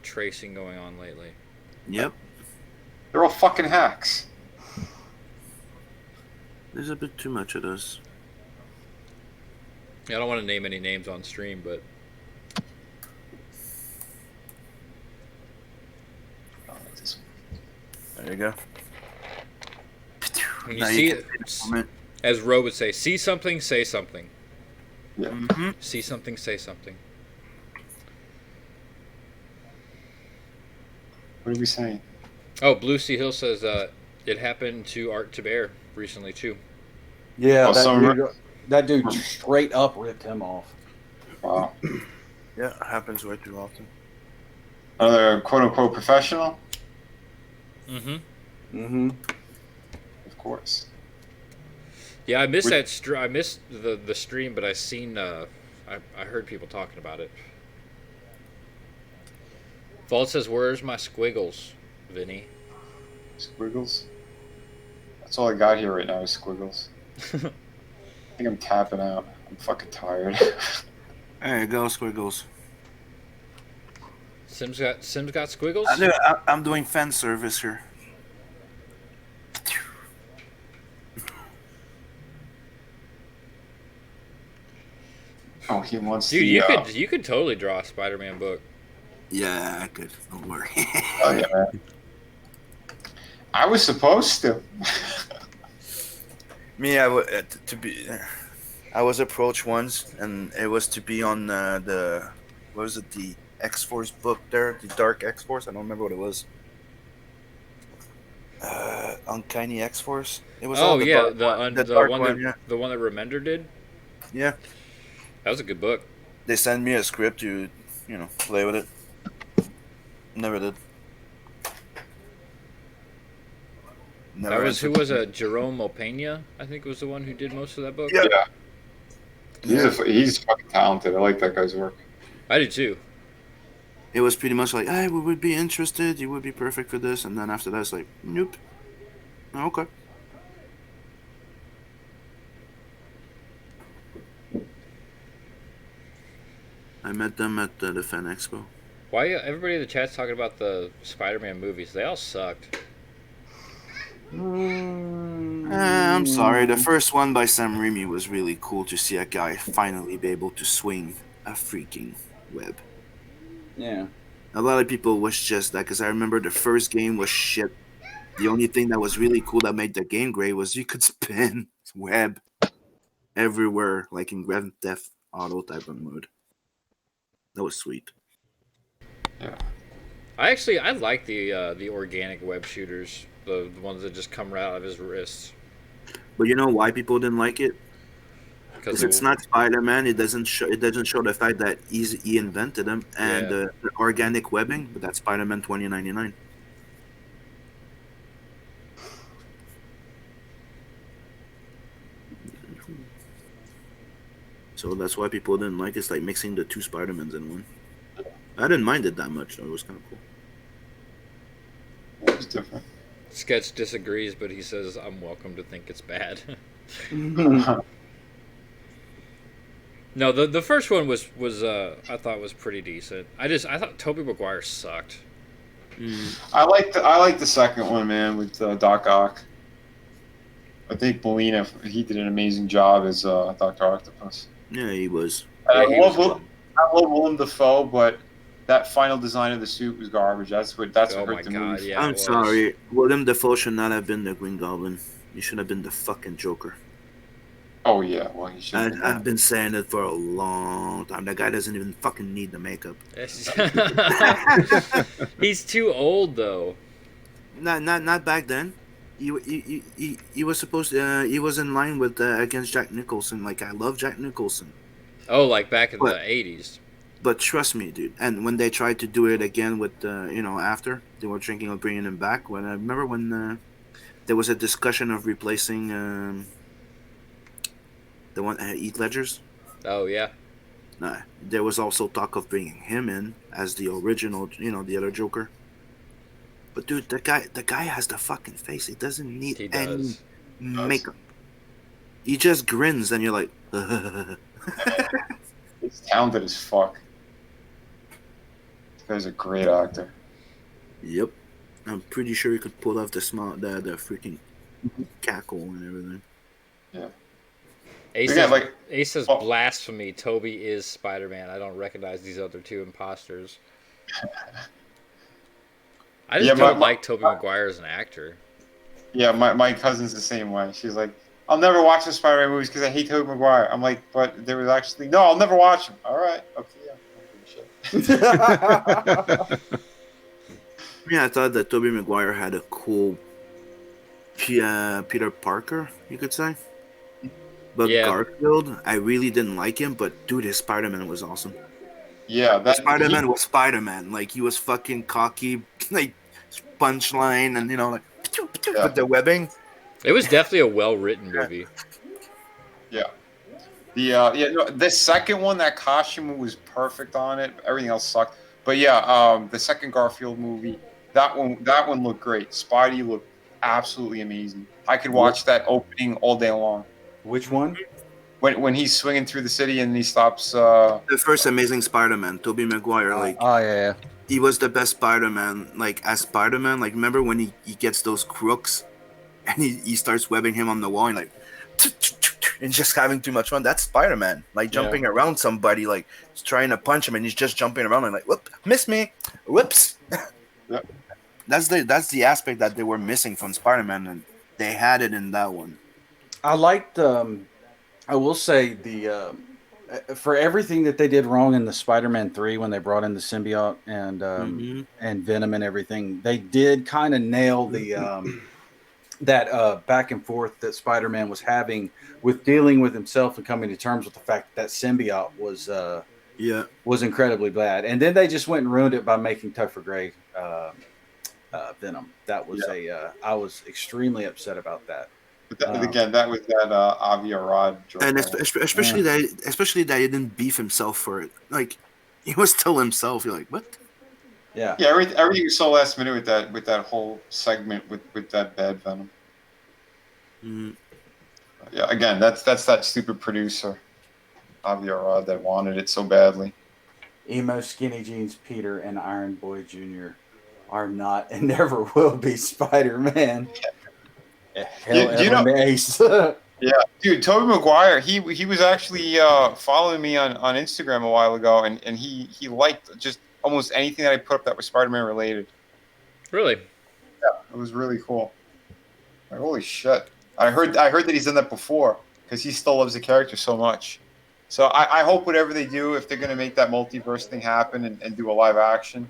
tracing going on lately. Yep. They're all fucking hacks. There's a bit too much of those. I don't want to name any names on stream, but there you go. when you see it, as Ro would say, see something, say something. Yeah. Mm-hmm. See something, say something. What are we saying? Oh, Blue Sea Hill says it happened to Art to Bear recently too. Yeah, that dude straight up ripped him off. Wow. Yeah, it happens way too often. Another quote-unquote professional? Mm-hmm. Of course. Yeah, I missed I missed the stream, but I seen I heard people talking about it. Vault says, "Where's my squiggles, Vinny?" Squiggles? That's all I got here right now is squiggles. I think I'm tapping out. I'm fucking tired. There you go, squiggles. Sim's got squiggles? I'm doing fan service here. Oh, he wants Dude, you could totally draw a Spider-Man book. Yeah, I could. Don't worry. Oh, yeah, man. I was supposed to. Me, I was approached once, and it was to be on the X-Force book there, the Dark X-Force. I don't remember what it was. Uncanny X-Force. It was. Oh yeah, the one that Remender did. Yeah, that was a good book. They sent me a script to, play with it. Never did. That was who was Jerome Opeña, I think was the one who did most of that book. Yeah. He's fucking talented. I like that guy's work. I do too. It was pretty much like, hey, we would be interested. You would be perfect for this. And then after that, it's like, nope. Okay. I met them at the Fan Expo. Why everybody in the chat's talking about the Spider-Man movies? They all sucked. I'm sorry. The first one by Sam Raimi was really cool to see a guy finally be able to swing a freaking web. Yeah. A lot of people was just that because I remember the first game was shit. The only thing that was really cool that made the game great was you could spin web everywhere, like in Grand Theft Auto type of mode. That was sweet. Yeah. I like the organic web shooters, the ones that just come right out of his wrists. But you know why people didn't like it? because it's not Spider-Man. It doesn't show. It doesn't show the fact that he invented them and the organic webbing. But that's Spider-Man 2099. So that's why people didn't like it. It's like mixing the two Spider-Mans in one. I didn't mind it that much though. It was kind of cool. It was different. Sketch disagrees, but he says I'm welcome to think it's bad. No, the first one was I thought was pretty decent. I thought Tobey Maguire sucked. I like the second one, man, with Doc Ock. I think Molina, he did an amazing job as Dr. Octopus. Yeah, he was. I love Willem Dafoe, but that final design of the suit was garbage. That's what hurt the movie. Yeah, I'm sorry. Willem Dafoe should not have been the Green Goblin. He should have been the fucking Joker. Oh yeah, well he should. I've been saying it for a long time. That guy doesn't even fucking need the makeup. He's too old though. Not back then. He was supposed to, he was in line with against Jack Nicholson. Like, I love Jack Nicholson. Oh, like back in the 80s. But trust me, dude. And when they tried to do it again with after they were thinking of bringing him back. When I remember when there was a discussion of replacing the one Heath Ledger's. Oh yeah. There was also talk of bringing him in as the original, the other Joker. But dude, the guy has the fucking face. He doesn't need any makeup. He just grins, and you're like, he's talented as fuck. This guy's a great actor. Yep, I'm pretty sure he could pull off the freaking cackle and everything. Yeah. Ace says blasphemy. Toby is Spider-Man. I don't recognize these other two imposters. I just don't like Tobey Maguire as an actor. Yeah, my cousin's the same way. She's like, I'll never watch the Spider-Man movies because I hate Tobey Maguire. I'm like, but there was actually... No, I'll never watch them. All right, up to you. Yeah, I thought that Tobey Maguire had a cool Peter Parker, you could say. But Garfield, I really didn't like him, but dude, his Spider-Man was awesome. Yeah, that Spider-Man was Spider-Man. Like, he was fucking cocky, like, punchline, and, with the webbing. It was definitely a well-written movie. Yeah. The second one, that costume was perfect on it. Everything else sucked. But yeah, the second Garfield movie, that one looked great. Spidey looked absolutely amazing. I could watch that opening all day long. Which one? When he's swinging through the city and he stops. The first Amazing Spider-Man, Tobey Maguire, yeah. He was the best Spider-Man, as Spider-Man. Like, remember when he gets those crooks and he starts webbing him on the wall and and just having too much fun? That's Spider-Man, jumping around somebody, trying to punch him, and he's just jumping around and whoop, miss me, whoops. Yep. That's the aspect that they were missing from Spider-Man, and they had it in that one. I liked. I will say for everything that they did wrong in the Spider-Man 3 when they brought in the symbiote and Venom and everything, they did kind of nail the that back and forth that Spider-Man was having with dealing with himself and coming to terms with the fact that symbiote was incredibly bad. And then they just went and ruined it by making Topher Grace Venom. That was I was extremely upset about that. But again, that was that Avi Arad. And especially that he didn't beef himself for it. Like, he was still himself. You're like, what? Yeah. Yeah, everything was so last minute with that whole segment with that bad Venom. Mm-hmm. Yeah, again, that's that stupid producer, Avi Arad, that wanted it so badly. Emo Skinny Jeans Peter and Iron Boy Jr. are not and never will be Spider-Man. Ace. Yeah, dude, Tobey Maguire, he was actually following me on Instagram a while ago, and he liked just almost anything that I put up that was Spider-Man related. Really? Yeah, it was really cool. Like, holy shit. I heard that he's done that before, because he still loves the character so much. So I hope whatever they do, if they're going to make that multiverse thing happen and do a live action,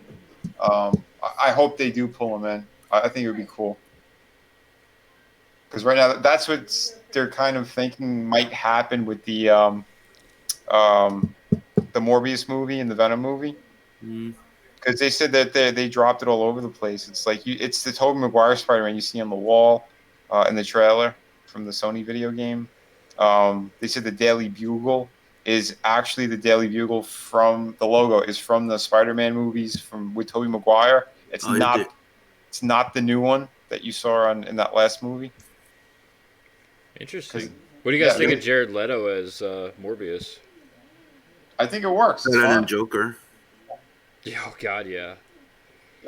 I hope they do pull him in. I think it would be cool. Because right now, that's what's they're kind of thinking might happen with the Morbius movie and the Venom movie. Because they said that they dropped it all over the place. It's like it's the Tobey Maguire Spider-Man you see on the wall in the trailer from the Sony video game. They said the Daily Bugle is actually the Daily Bugle from the logo is from the Spider-Man movies with Tobey Maguire. It's not the new one that you saw in that last movie. Interesting. What do you guys think of Jared Leto as Morbius? I think it works. Better than Joker. Oh God, yeah.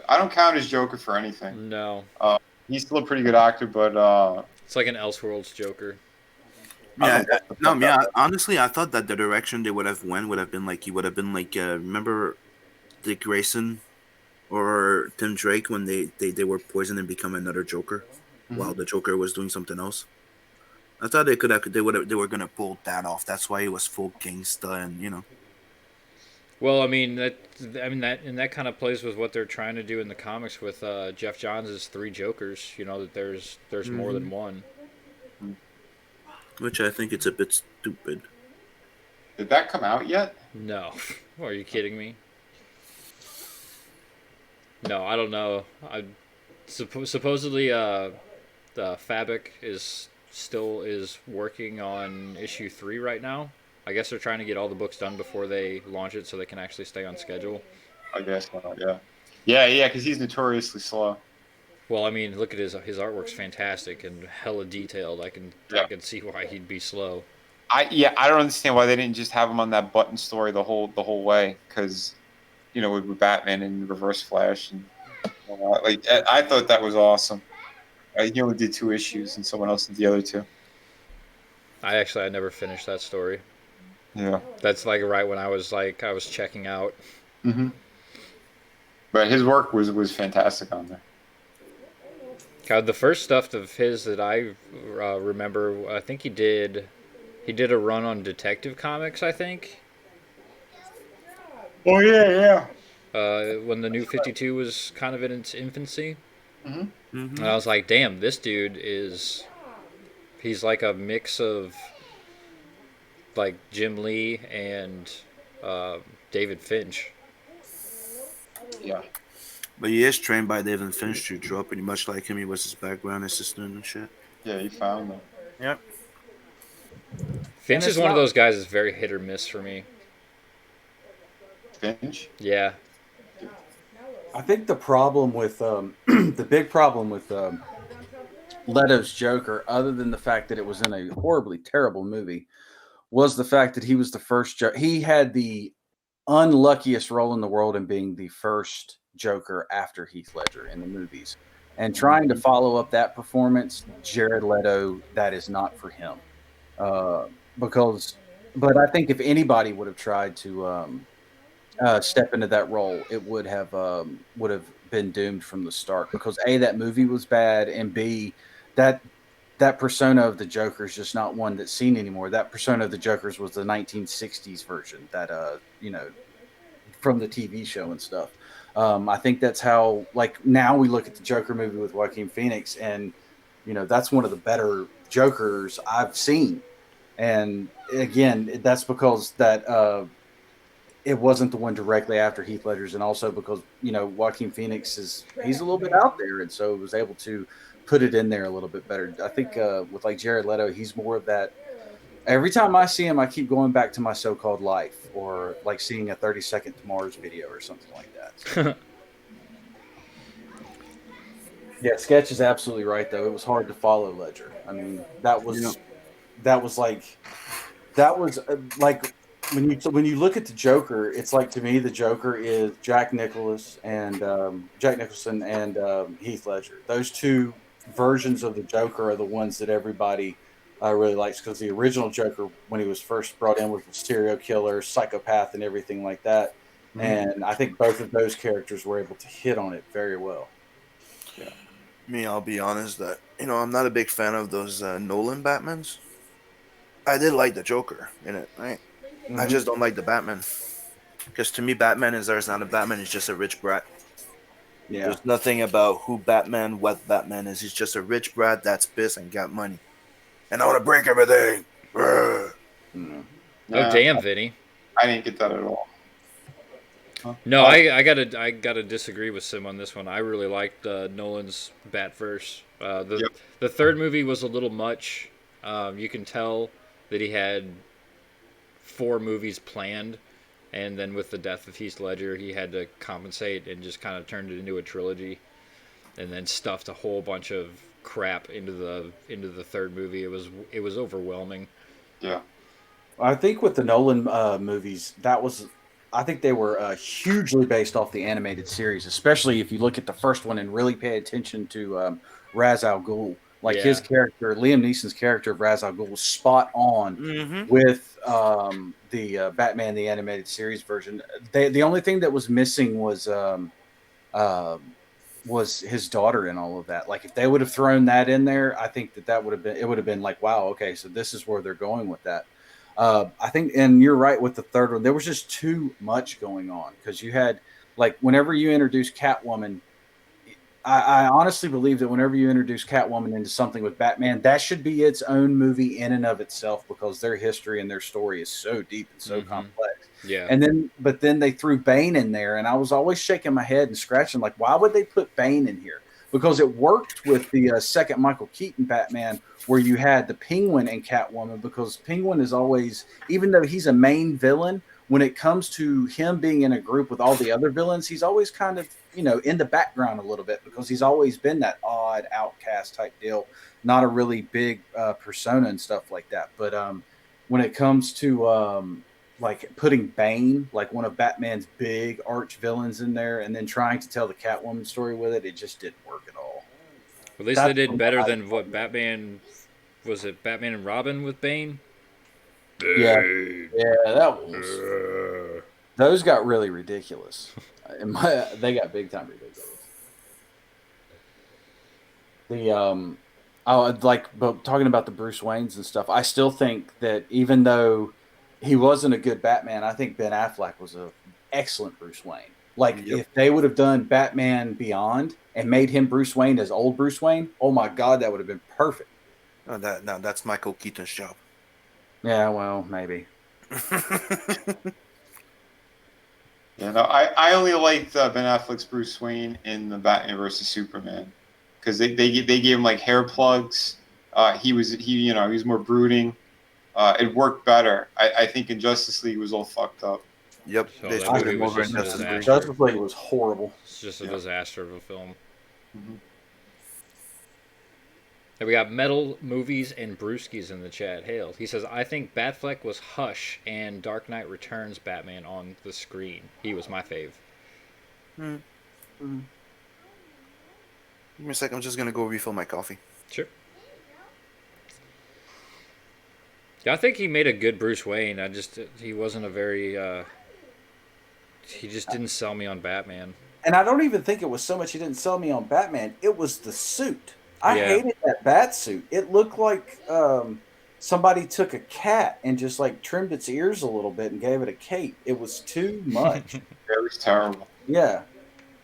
I don't count his Joker for anything. No. He's still a pretty good actor, but it's like an Elseworlds Joker. Yeah, honestly, I thought that the direction they would have been like he would have been like remember Dick Grayson or Tim Drake when they were poisoned and become another Joker while the Joker was doing something else. I thought they were gonna pull that off. That's why he was full gangsta and you know. Well, I mean that kind of plays with what they're trying to do in the comics with Jeff Johns' 3 Jokers. You know that there's more than one. Which I think it's a bit stupid. Did that come out yet? No. Are you kidding me? No, I don't know. Supposedly, the Fabic is working on issue 3 right now. I guess they're trying to get all the books done before they launch it, so they can actually stay on schedule. I guess not. Yeah, because he's notoriously slow. Well, I mean, look at his artwork's fantastic and hella detailed. I can see why he'd be slow. I don't understand why they didn't just have him on that button story the whole way, because with Batman and Reverse Flash and like I thought that was awesome. He only did 2 issues and someone else did the other 2. I never finished that story. Yeah, that's like right when I was checking out. But his work was fantastic on there. God, the first stuff of his that I remember, I think he did a run on Detective Comics, I think. Oh yeah. When the New 52 was kind of in its infancy. And I was like, damn, this dude he's like a mix of like Jim Lee and David Finch. Yeah. But he is trained by David Finch to draw pretty much like him. He was his background assistant and shit. Yeah, he found them. Yep. Finch is one of those guys that's very hit or miss for me. Finch? Yeah. I think the problem with the big problem with Leto's Joker, other than the fact that it was in a horribly terrible movie, was the fact that he was the first he had the unluckiest role in the world in being the first Joker after Heath Ledger in the movies. And trying to follow up that performance, Jared Leto, that is not for him. But I think if anybody would have tried to step into that role, it would have been doomed from the start, because A, that movie was bad, and B, that persona of the Joker is just not one that's seen anymore. That persona of the Jokers was the 1960s version that from the TV show and stuff. I think that's how, like, now we look at the Joker movie with Joaquin Phoenix, and that's one of the better Jokers I've seen. And again, that's because that it wasn't the one directly after Heath Ledger's, and also because Joaquin Phoenix he's a little bit out there, and so was able to put it in there a little bit better. I think with like Jared Leto, he's more of that. Every time I see him, I keep going back to My So-Called Life, or like seeing a 30-second to Mars video or something like that. So. Yeah, Sketch is absolutely right, though. It was hard to follow Ledger. I mean, that was like when you look at the Joker, it's like, to me, the Joker is Jack Nicholson and Heath Ledger. Those two versions of the Joker are the ones that everybody really likes, because the original Joker, when he was first brought in, was a serial killer, psychopath, and everything like that. Mm-hmm. And I think both of those characters were able to hit on it very well. Yeah. I'll be honest that I'm not a big fan of those Nolan Batmans. I did like the Joker in it, right? Mm-hmm. I just don't like the Batman, because to me, Batman there's not a Batman. He's just a rich brat. Yeah. There's nothing about what Batman is. He's just a rich brat that's pissed and got money. and I want to break everything. Brr. Mm. Oh Nah, damn, Vinny. I didn't get that at all. No, I gotta disagree with Sim on this one. I really liked Nolan's Batverse. Yep. The third movie was a little much. You can tell that he had 4 movies planned, and then with the death of Heath Ledger, he had to compensate and just kind of turned it into a trilogy, and then stuffed a whole bunch of crap into the third movie. It was overwhelming. Yeah. I think with the Nolan movies, I think they were hugely based off the animated series, especially if you look at the first one and really pay attention to Ra's al Ghul. Like his Yeah. character, Liam Neeson's character of Ra's al Ghul, was spot on Mm-hmm. with the Batman the animated series version. The only thing that was missing was his daughter and all of that. Like if they would have thrown that in there, I think that would have been like, wow, okay, so this is where they're going with that. I think, and you're right with the third one. There was just too much going on because you had, like, whenever you introduce Catwoman, I honestly believe that whenever you introduce Catwoman into something with Batman, that should be its own movie in and of itself because their history and their story is so deep and so complex. Yeah. And then they threw Bane in there, and I was always shaking my head and scratching, like, why would they put Bane in here? Because it worked with the second Michael Keaton Batman, where you had the Penguin and Catwoman. Because Penguin is always, even though he's a main villain, when it comes to him being in a group with all the other villains, he's always kind of, in the background a little bit because he's always been that odd outcast type deal, not a really big persona and stuff like that. But when it comes to like putting Bane, like one of Batman's big arch villains, in there, and then trying to tell the Catwoman story with it, it just didn't work at all. At least they did better than what Batman was. It Batman and Robin with Bane. Yeah, that was. Those got really ridiculous. They got big time ridiculous. But talking about the Bruce Waynes and stuff, I still think that even though he wasn't a good Batman, I think Ben Affleck was an excellent Bruce Wayne. Like, if they would have done Batman Beyond and made him Bruce Wayne as old Bruce Wayne, oh my God, that would have been perfect. No, that's Michael Keaton's job. Yeah, well, maybe. Yeah, no, I only liked Ben Affleck's Bruce Wayne in the Batman versus Superman because they gave him like hair plugs. He was more brooding. It worked better. I think in Justice League it was all fucked up. Yep. So They that screwed movie him was over just in a Justice League. disaster. Justice League was horrible. It's just a disaster of a film. Mm-hmm. And we got Metal Movies and Brewskis in the chat. Hail. He says, I think Batfleck was Hush and Dark Knight Returns Batman on the screen. He was my fave. Give me a second. I'm just going to go refill my coffee. Sure. Yeah, I think he made a good Bruce Wayne. He wasn't a very, he just didn't sell me on Batman. And I don't even think it was so much he didn't sell me on Batman. It was the suit. I Yeah. hated that bat suit. It looked like somebody took a cat and just like trimmed its ears a little bit and gave it a cape. It was too much. It was terrible. Yeah.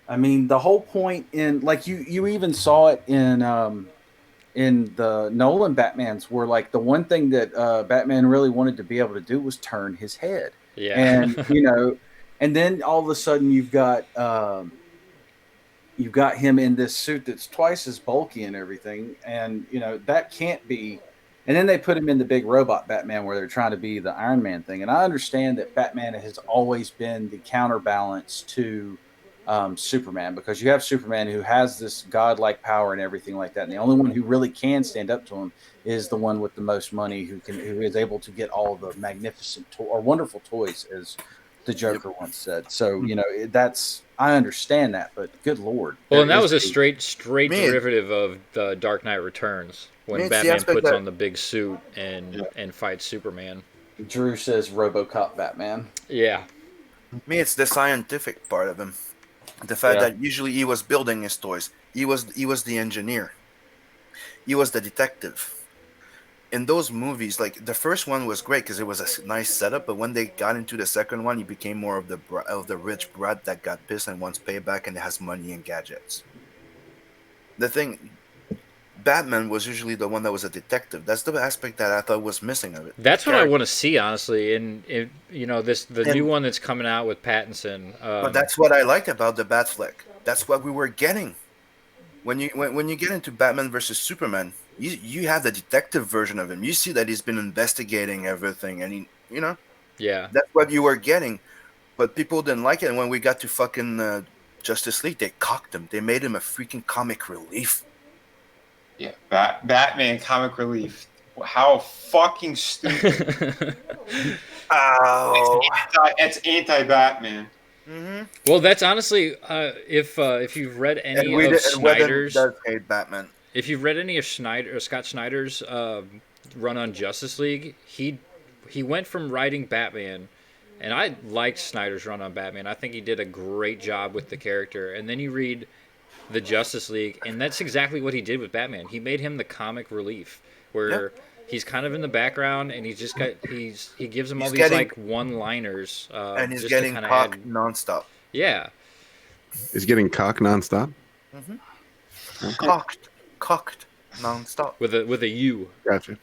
I mean, the whole point in, like, you even saw it in the Nolan Batmans, where like the one thing that Batman really wanted to be able to do was turn his head. Yeah. And and then all of a sudden you've got him in this suit that's twice as bulky and everything, and that can't be. And then they put him in the big robot Batman where they're trying to be the Iron Man thing. And I understand that Batman has always been the counterbalance to Superman, because you have Superman who has this godlike power and everything like that, and the only one who really can stand up to him is the one with the most money, who is able to get all the magnificent or wonderful toys, as the Joker once said. So I understand that, but good Lord. Well, and that was a straight derivative of the Dark Knight Returns, when Man, it's the Batman aspect puts that- on the big suit and fights Superman. Drew says RoboCop Batman. Yeah. Me, it's the scientific part of him. The fact Yeah. that usually he was building his toys. He was the engineer. He was the detective. In those movies, like the first one was great because it was a nice setup, but when they got into the second one, he became more of the rich brat that got pissed and wants payback and has money and gadgets. The thing, Batman was usually the one that was a detective. That's the aspect that I thought was missing of it. That's what I want to see, honestly. And the new one that's coming out with Pattinson. But that's what I liked about the Batfleck. That's what we were getting. When you get into Batman versus Superman, you have the detective version of him. You see that he's been investigating everything, and yeah, that's what you were getting. But people didn't like it. And when we got to fucking Justice League, they cocked him. They made him a freaking comic relief. Yeah, Batman comic relief. How fucking stupid. Oh, It's anti-Batman. Mm-hmm. Well, that's honestly, if you've read any of Snyder's, does hate Batman. If you've read any of Scott Snyder's run on Justice League, he went from writing Batman, and I liked Snyder's run on Batman. I think he did a great job with the character. And then you read the Justice League, and that's exactly what he did with Batman. He made him the comic relief, where he's kind of in the background, and he gives him all these like one-liners, and he's getting cocked nonstop. Yeah, he's getting cocked nonstop. Mm-hmm. Cocked nonstop with a U. Gotcha.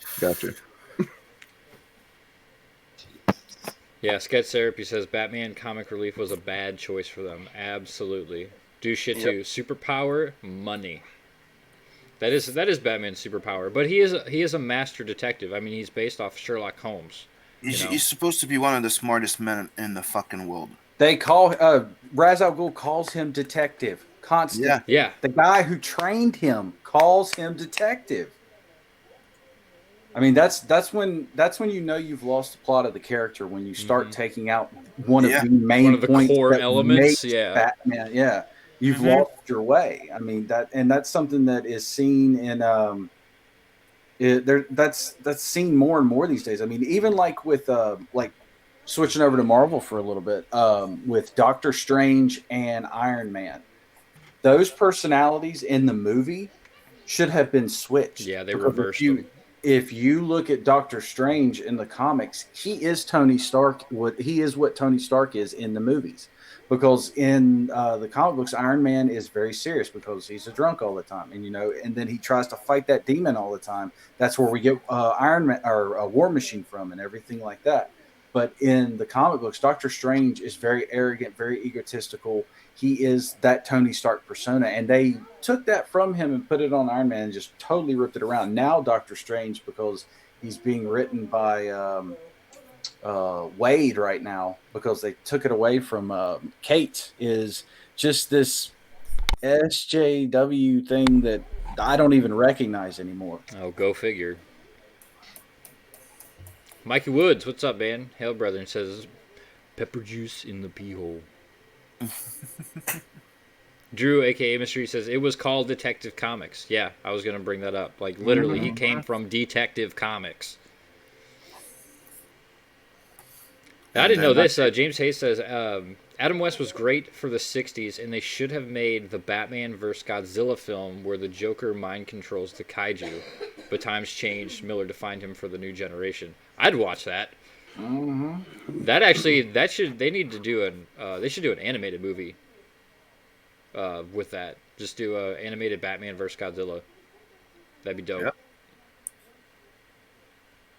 Yeah, Sketch Therapy says Batman comic relief was a bad choice for them. Absolutely. Do shit too. Superpower, money. That is Batman's superpower. But he is a master detective. I mean, he's based off Sherlock Holmes. He's supposed to be one of the smartest men in the fucking world. They call Ra's al Ghul calls him detective. Constant. Yeah. The guy who trained him calls him detective. I mean, that's when you know you've lost the plot of the character, when you start taking out one of the main points, core elements. Batman. Yeah, you've lost your way. I mean that's something that is seen in that's seen more and more these days. I mean, even like with like switching over to Marvel for a little bit, with Doctor Strange and Iron Man, those personalities in the movie should have been switched. Yeah, they reversed them. If you look at Doctor Strange in the comics, he is Tony Stark. He is what Tony Stark is in the movies, because in the comic books, Iron Man is very serious because he's a drunk all the time, and then he tries to fight that demon all the time. That's where we get Iron Man or a War Machine from, and everything like that. But in the comic books, Doctor Strange is very arrogant, very egotistical. He is that Tony Stark persona, and they took that from him and put it on Iron Man and just totally ripped it around. Now Doctor Strange, because he's being written by Wade right now, because they took it away from Kate, is just this SJW thing that I don't even recognize anymore. Oh, go figure. Mikey Woods, what's up, man? Hail, brother, and says, pepper juice in the pee hole. Drew, a.k.a. Mystery, says, it was called Detective Comics. Yeah, I was going to bring that up. Like, literally, he came from Detective Comics. I didn't know this. James Hayes says, Adam West was great for the 60s, and they should have made the Batman vs. Godzilla film where the Joker mind controls the kaiju. But times changed. Miller defined him for the new generation. I'd watch that. They need to do they should do an animated movie with that. Just do a animated Batman vs. Godzilla. That'd be dope. Yep.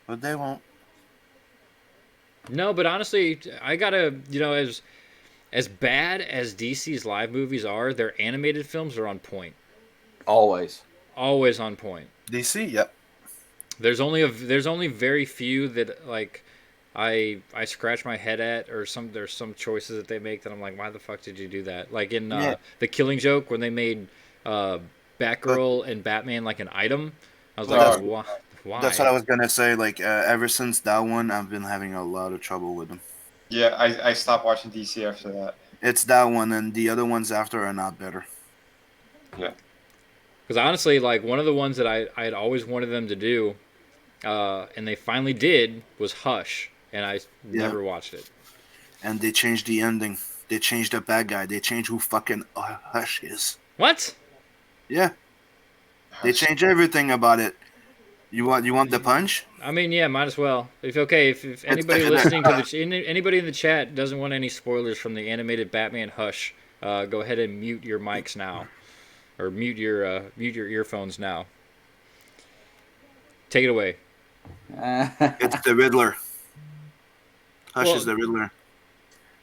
But they won't. No, but honestly, I gotta, as bad as DC's live movies are, their animated films are on point. Always on point. DC, yep. There's only very few that like I scratch my head at, or there's some choices that they make that I'm like, why the fuck did you do that? Like in The Killing Joke, when they made Batgirl and Batman like an item, I was like, why? That's what I was gonna say. Like ever since that one, I've been having a lot of trouble with them. Yeah, I stopped watching DC after that. It's that one, and the other ones after are not better. Yeah. Because honestly, like one of the ones that I had always wanted them to do, and they finally did, was Hush, and I never watched it. And they changed the ending. They changed the bad guy. They changed who fucking Hush is. What? Yeah. They changed everything about it. You want the punch? I mean, yeah, might as well. If anybody listening to anybody in the chat doesn't want any spoilers from the animated Batman Hush, go ahead and mute your mics now, or mute your earphones now. Take it away. It's the Riddler. Hush Well- is the Riddler.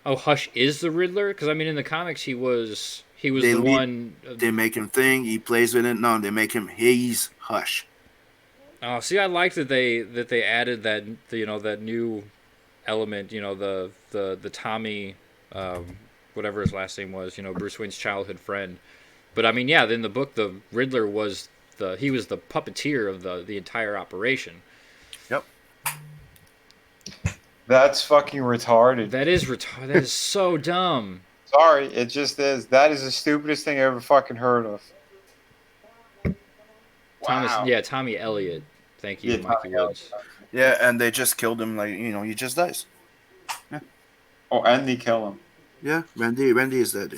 Oh, Hush is the Riddler? Because I mean, in the comics, he was They the lead- one. They make him thing. He plays with it. No, they make him. He's Hush. Oh, see, I liked that they added that that new element. The Tommy, whatever his last name was. Bruce Wayne's childhood friend. But I mean, yeah, in the book, the Riddler was the puppeteer of the entire operation. Yep. That's fucking retarded. That is retarded. That is so dumb. Sorry, it just is. That is the stupidest thing I ever fucking heard of. Wow. Tommy Elliott. Thank you, Yeah, Mikey Tommy Woods. Yeah, and they just killed him. Like he just dies. Oh, and they kill him. Yeah, Randy is dead.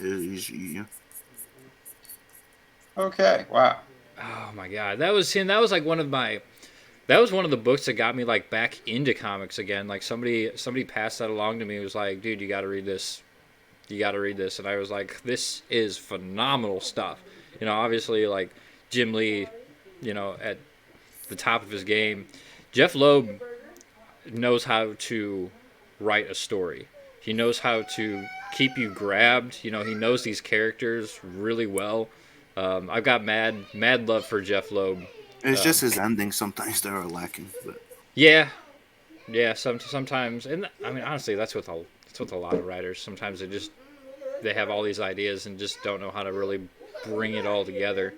Okay, wow. Oh my god, that was him. That was like one of the books that got me like back into comics again. Like somebody passed that along to me. It was like, dude, you got to read this. You got to read this. And I was like, this is phenomenal stuff. Obviously like Jim Lee, at the top of his game. Jeff Loeb knows how to write a story. He knows how to keep you grabbed. He knows these characters really well. I've got mad love for Jeff Loeb. It's just his endings sometimes that are lacking. But Yeah. Sometimes, and I mean honestly, that's with a lot of writers. Sometimes they have all these ideas and just don't know how to really bring it all together.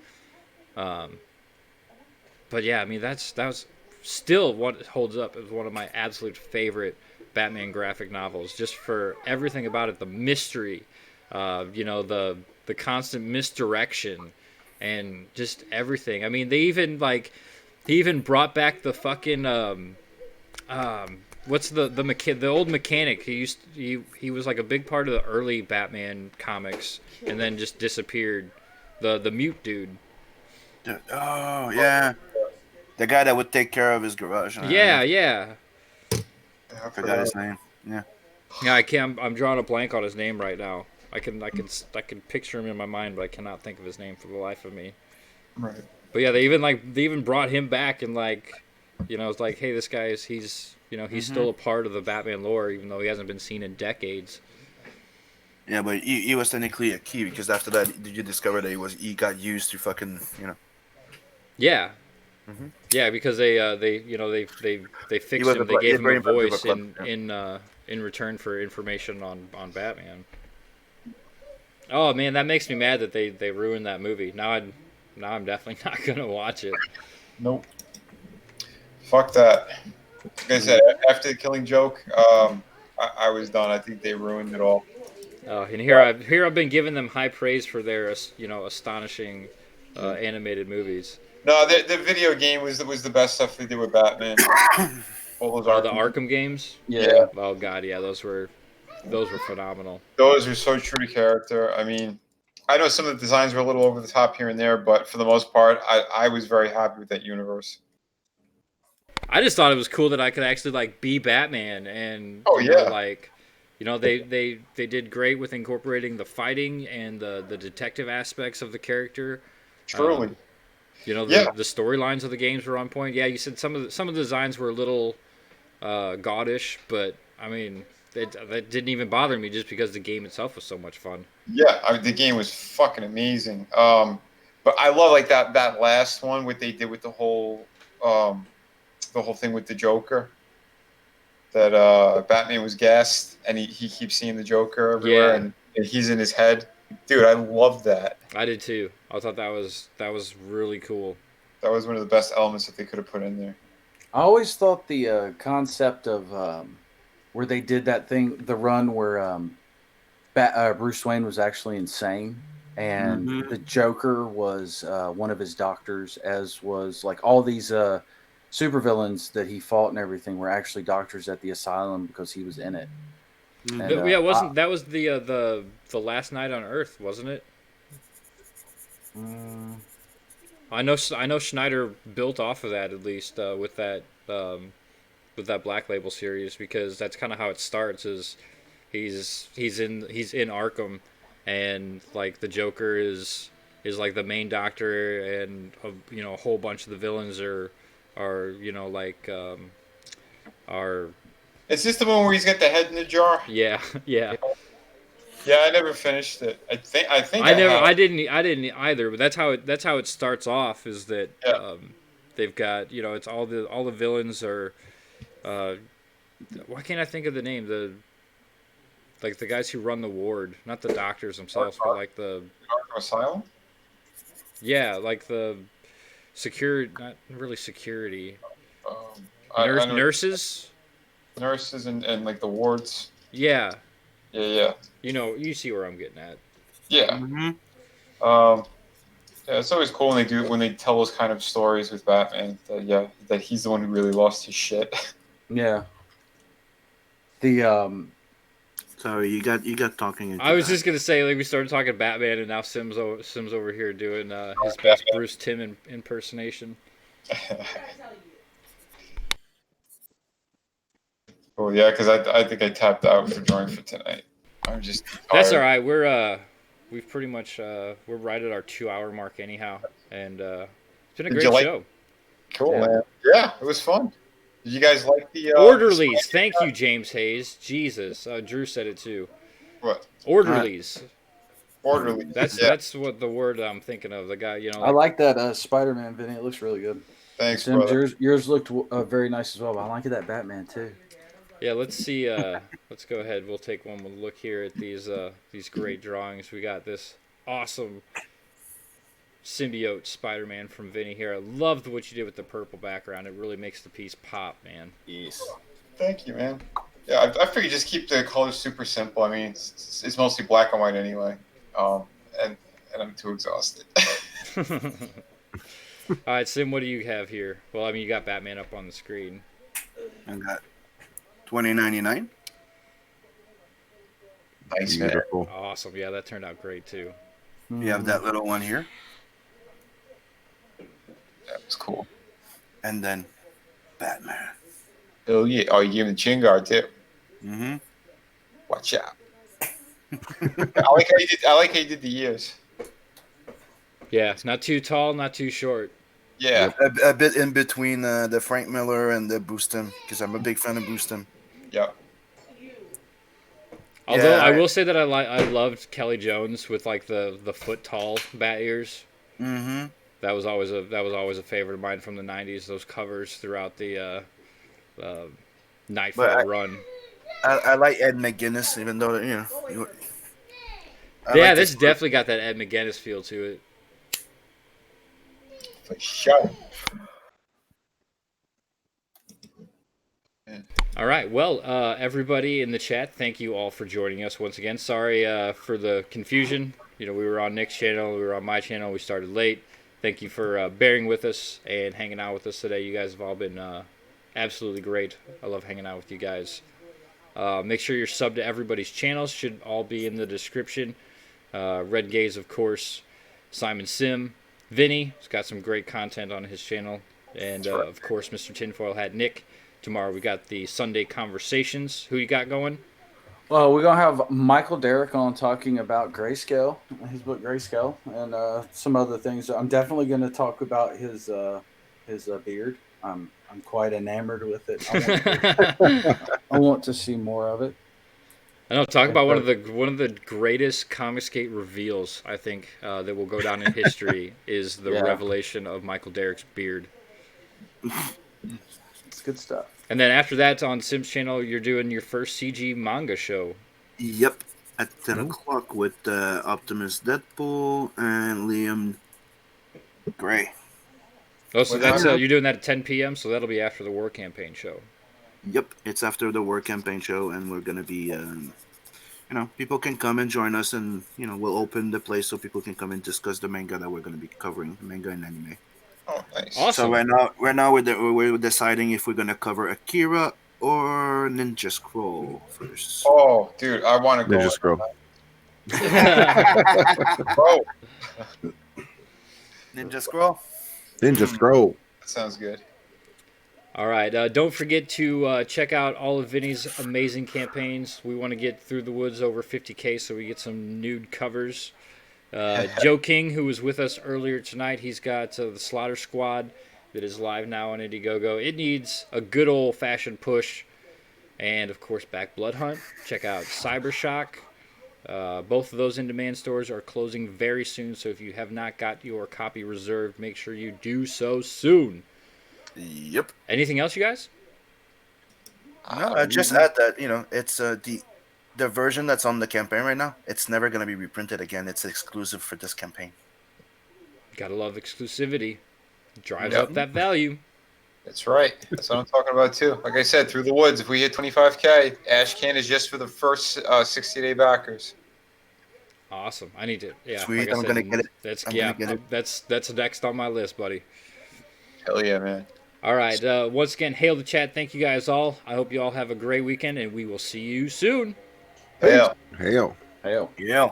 But yeah, I mean that was still what holds up as one of my absolute favorite Batman graphic novels, just for everything about it, the mystery, the constant misdirection, and just everything. I mean, he even brought back the fucking what's the old mechanic. He was like a big part of the early Batman comics, and then just disappeared. The mute dude. Oh yeah, the guy that would take care of his garage. Yeah. I forgot his name. Yeah. Yeah, I can't. I'm drawing a blank on his name right now. I can picture him in my mind, but I cannot think of his name for the life of me. Right. But yeah, they even brought him back and it's like, hey, this guy he's still a part of the Batman lore, even though he hasn't been seen in decades. Yeah, but he was technically a key because after that, did you discover that he got used to fucking Yeah. Mhm. Yeah, because they fixed him. They gave him a voice in return for information on Batman. Oh man, that makes me mad that they ruined that movie. Now I'm definitely not gonna watch it. Nope. Fuck that. Like I said, after the Killing Joke, I was done. I think they ruined it all. And here I've been giving them high praise for their astonishing animated movies. No, the video game was the best stuff they did with Batman. All those The Arkham games. Yeah. Oh god, yeah, those were phenomenal. Those are so true to character. I mean, I know some of the designs were a little over the top here and there, but for the most part, I was very happy with that universe. I just thought it was cool that I could actually be Batman, and they did great with incorporating the fighting and the detective aspects of the character. Truly. The storylines of the games were on point. Yeah, you said some of the designs were a little gaudish, but I mean that didn't even bother me just because the game itself was so much fun. Yeah, I mean, the game was fucking amazing. But I love that last one, what they did with the whole thing with the Joker. That Batman was gassed and he keeps seeing the Joker everywhere, and he's in his head. Dude, I love that. I did too. I thought that was really cool. That was one of the best elements that they could have put in there. I always thought the concept of where they did that thing, the run where Bruce Wayne was actually insane, and the Joker was one of his doctors, as was all these supervillains that he fought and everything were actually doctors at the asylum because he was in it. And, that was the Last Night on Earth, wasn't it? I know Schneider built off of that at least with that Black Label series, because that's kind of how it starts. Is he's in Arkham, and the Joker is the main doctor, and a whole bunch of the villains are are like are Is this the one where he's got the head in the jar? yeah. Yeah, I never finished it. I think I didn't either, but that's how it starts off, is that Yeah. they've got, it's all the villains are why can't I think of the name, like the guys who run the ward, not the doctors themselves, but like the Arkham Asylum. like the not really security, I know nurses. nurses and like the wards. Yeah, Yeah. you see where I'm getting at. Yeah. Yeah, it's always cool when they tell those kind of stories with Batman. That he's the one who really lost his shit. Yeah. Sorry, you got talking. Into I was that. just gonna say, like, we started talking Batman, and now Sim's over here doing his best Bruce Timm impersonation. Oh yeah, because I think I tapped out for drawing for tonight. I'm just tired. That's all right. We've pretty much we're right at our 2-hour mark anyhow, and it's been a Did great you like- show. Cool, man. Yeah, it was fun. Did you guys like the Orderlies. Thank you, James Hayes. Jesus, Drew said it too. What? Orderlies. Orderly. That's what the word I'm thinking of. The guy, I like that Spider-Man, Vinny. It looks really good. Thanks, Sims, brother. yours looked very nice as well. But I like that Batman too. Yeah, let's see. Let's go ahead. We'll take one look here at these great drawings. We got this awesome symbiote Spider-Man from Vinny here. I loved what you did with the purple background. It really makes the piece pop, man. Yes. Thank you, man. Yeah, I figured just keep the colors super simple. I mean, it's mostly black and white anyway. And I'm too exhausted. All right, Sim, what do you have here? Well, I mean, you got Batman up on the screen. I got $20.99. Nice, man. Beautiful. Awesome. Yeah, that turned out great too. You have that little one here, That was cool. and then Batman. Oh yeah. Oh, you gave him the chin guard too. Mm-hmm. Watch out. I like how you did the ears. Yeah, it's not too tall, not too short. Yeah. A bit in between the Frank Miller and the Boostum, because I'm a big fan of Boostum. Yeah. Although Yeah, I will say that I loved Kelly Jones with like the foot tall bat ears. Mm-hmm. That was always a favorite of mine from the '90s. Those covers throughout the Nightfall run. I like Ed McGuinness, even though Yeah, this definitely got that Ed McGuinness feel to it. For sure. All right, well, everybody in the chat, thank you all for joining us once again. Sorry for the confusion. We were on Nick's channel, we were on my channel, we started late. Thank you for bearing with us and hanging out with us today. You guys have all been absolutely great. I love hanging out with you guys. Make sure you're subbed to everybody's channels. Should all be in the description. Red Gaze, of course. Simon Sim. Vinny has got some great content on his channel. And, of course, Mr. Tinfoilhat Nick. Tomorrow we got the Sunday Conversations. Who you got going? Well, we're going to have Michael Derrick on talking about Grayscale, his book Grayscale, and some other things. I'm definitely going to talk about his beard. I'm quite enamored with it. I want to see more of it. I know. Talk about one of the greatest Comicsgate reveals, I think, that will go down in history is the revelation of Michael Derrick's beard. It's good stuff. And then after that, on Sim's channel, you're doing your first CG manga show. Yep, at 10 o'clock with Optimus Deadpool and Liam Gray. Oh, so that's you're doing that at 10 p.m., so that'll be after the War Campaign show. Yep, it's after the War Campaign show, and we're going to be, people can come and join us, and, we'll open the place so people can come and discuss the manga that we're going to be covering, the manga and anime. Oh, nice. Awesome. So right now we're deciding if we're going to cover Akira or Ninja Scroll first. Oh, dude, I want to go. Ninja Scroll. Bro, Ninja Scroll? Ninja Scroll. that sounds good. All right. Don't forget to check out all of Vinny's amazing campaigns. We want to get Through the Woods over 50K so we get some nude covers. Joe King, who was with us earlier tonight, he's got the Slaughter Squad. that is live now on Indiegogo. It needs a good old-fashioned push. And, of course, back Blood Hunt. Check out Cybershock. Both of those in-demand stores are closing very soon, so if you have not got your copy reserved, make sure you do so soon. Yep. Anything else, you guys? No, I just add that it's the version that's on the campaign right now. It's never going to be reprinted again. It's exclusive for this campaign. Gotta love exclusivity. Drives up that value. That's right. That's what I'm talking about too. Like I said, Through the Woods. If we hit 25K, Ash Can is just for the first 60-day backers. Awesome. I need to. Yeah. Sweet. Like I I'm said, gonna get it. That's next on my list, buddy. Hell yeah, man. All right. Once again, hail the chat. Thank you guys all. I hope you all have a great weekend, and we will see you soon. Hail. Hail. Hell. Yeah.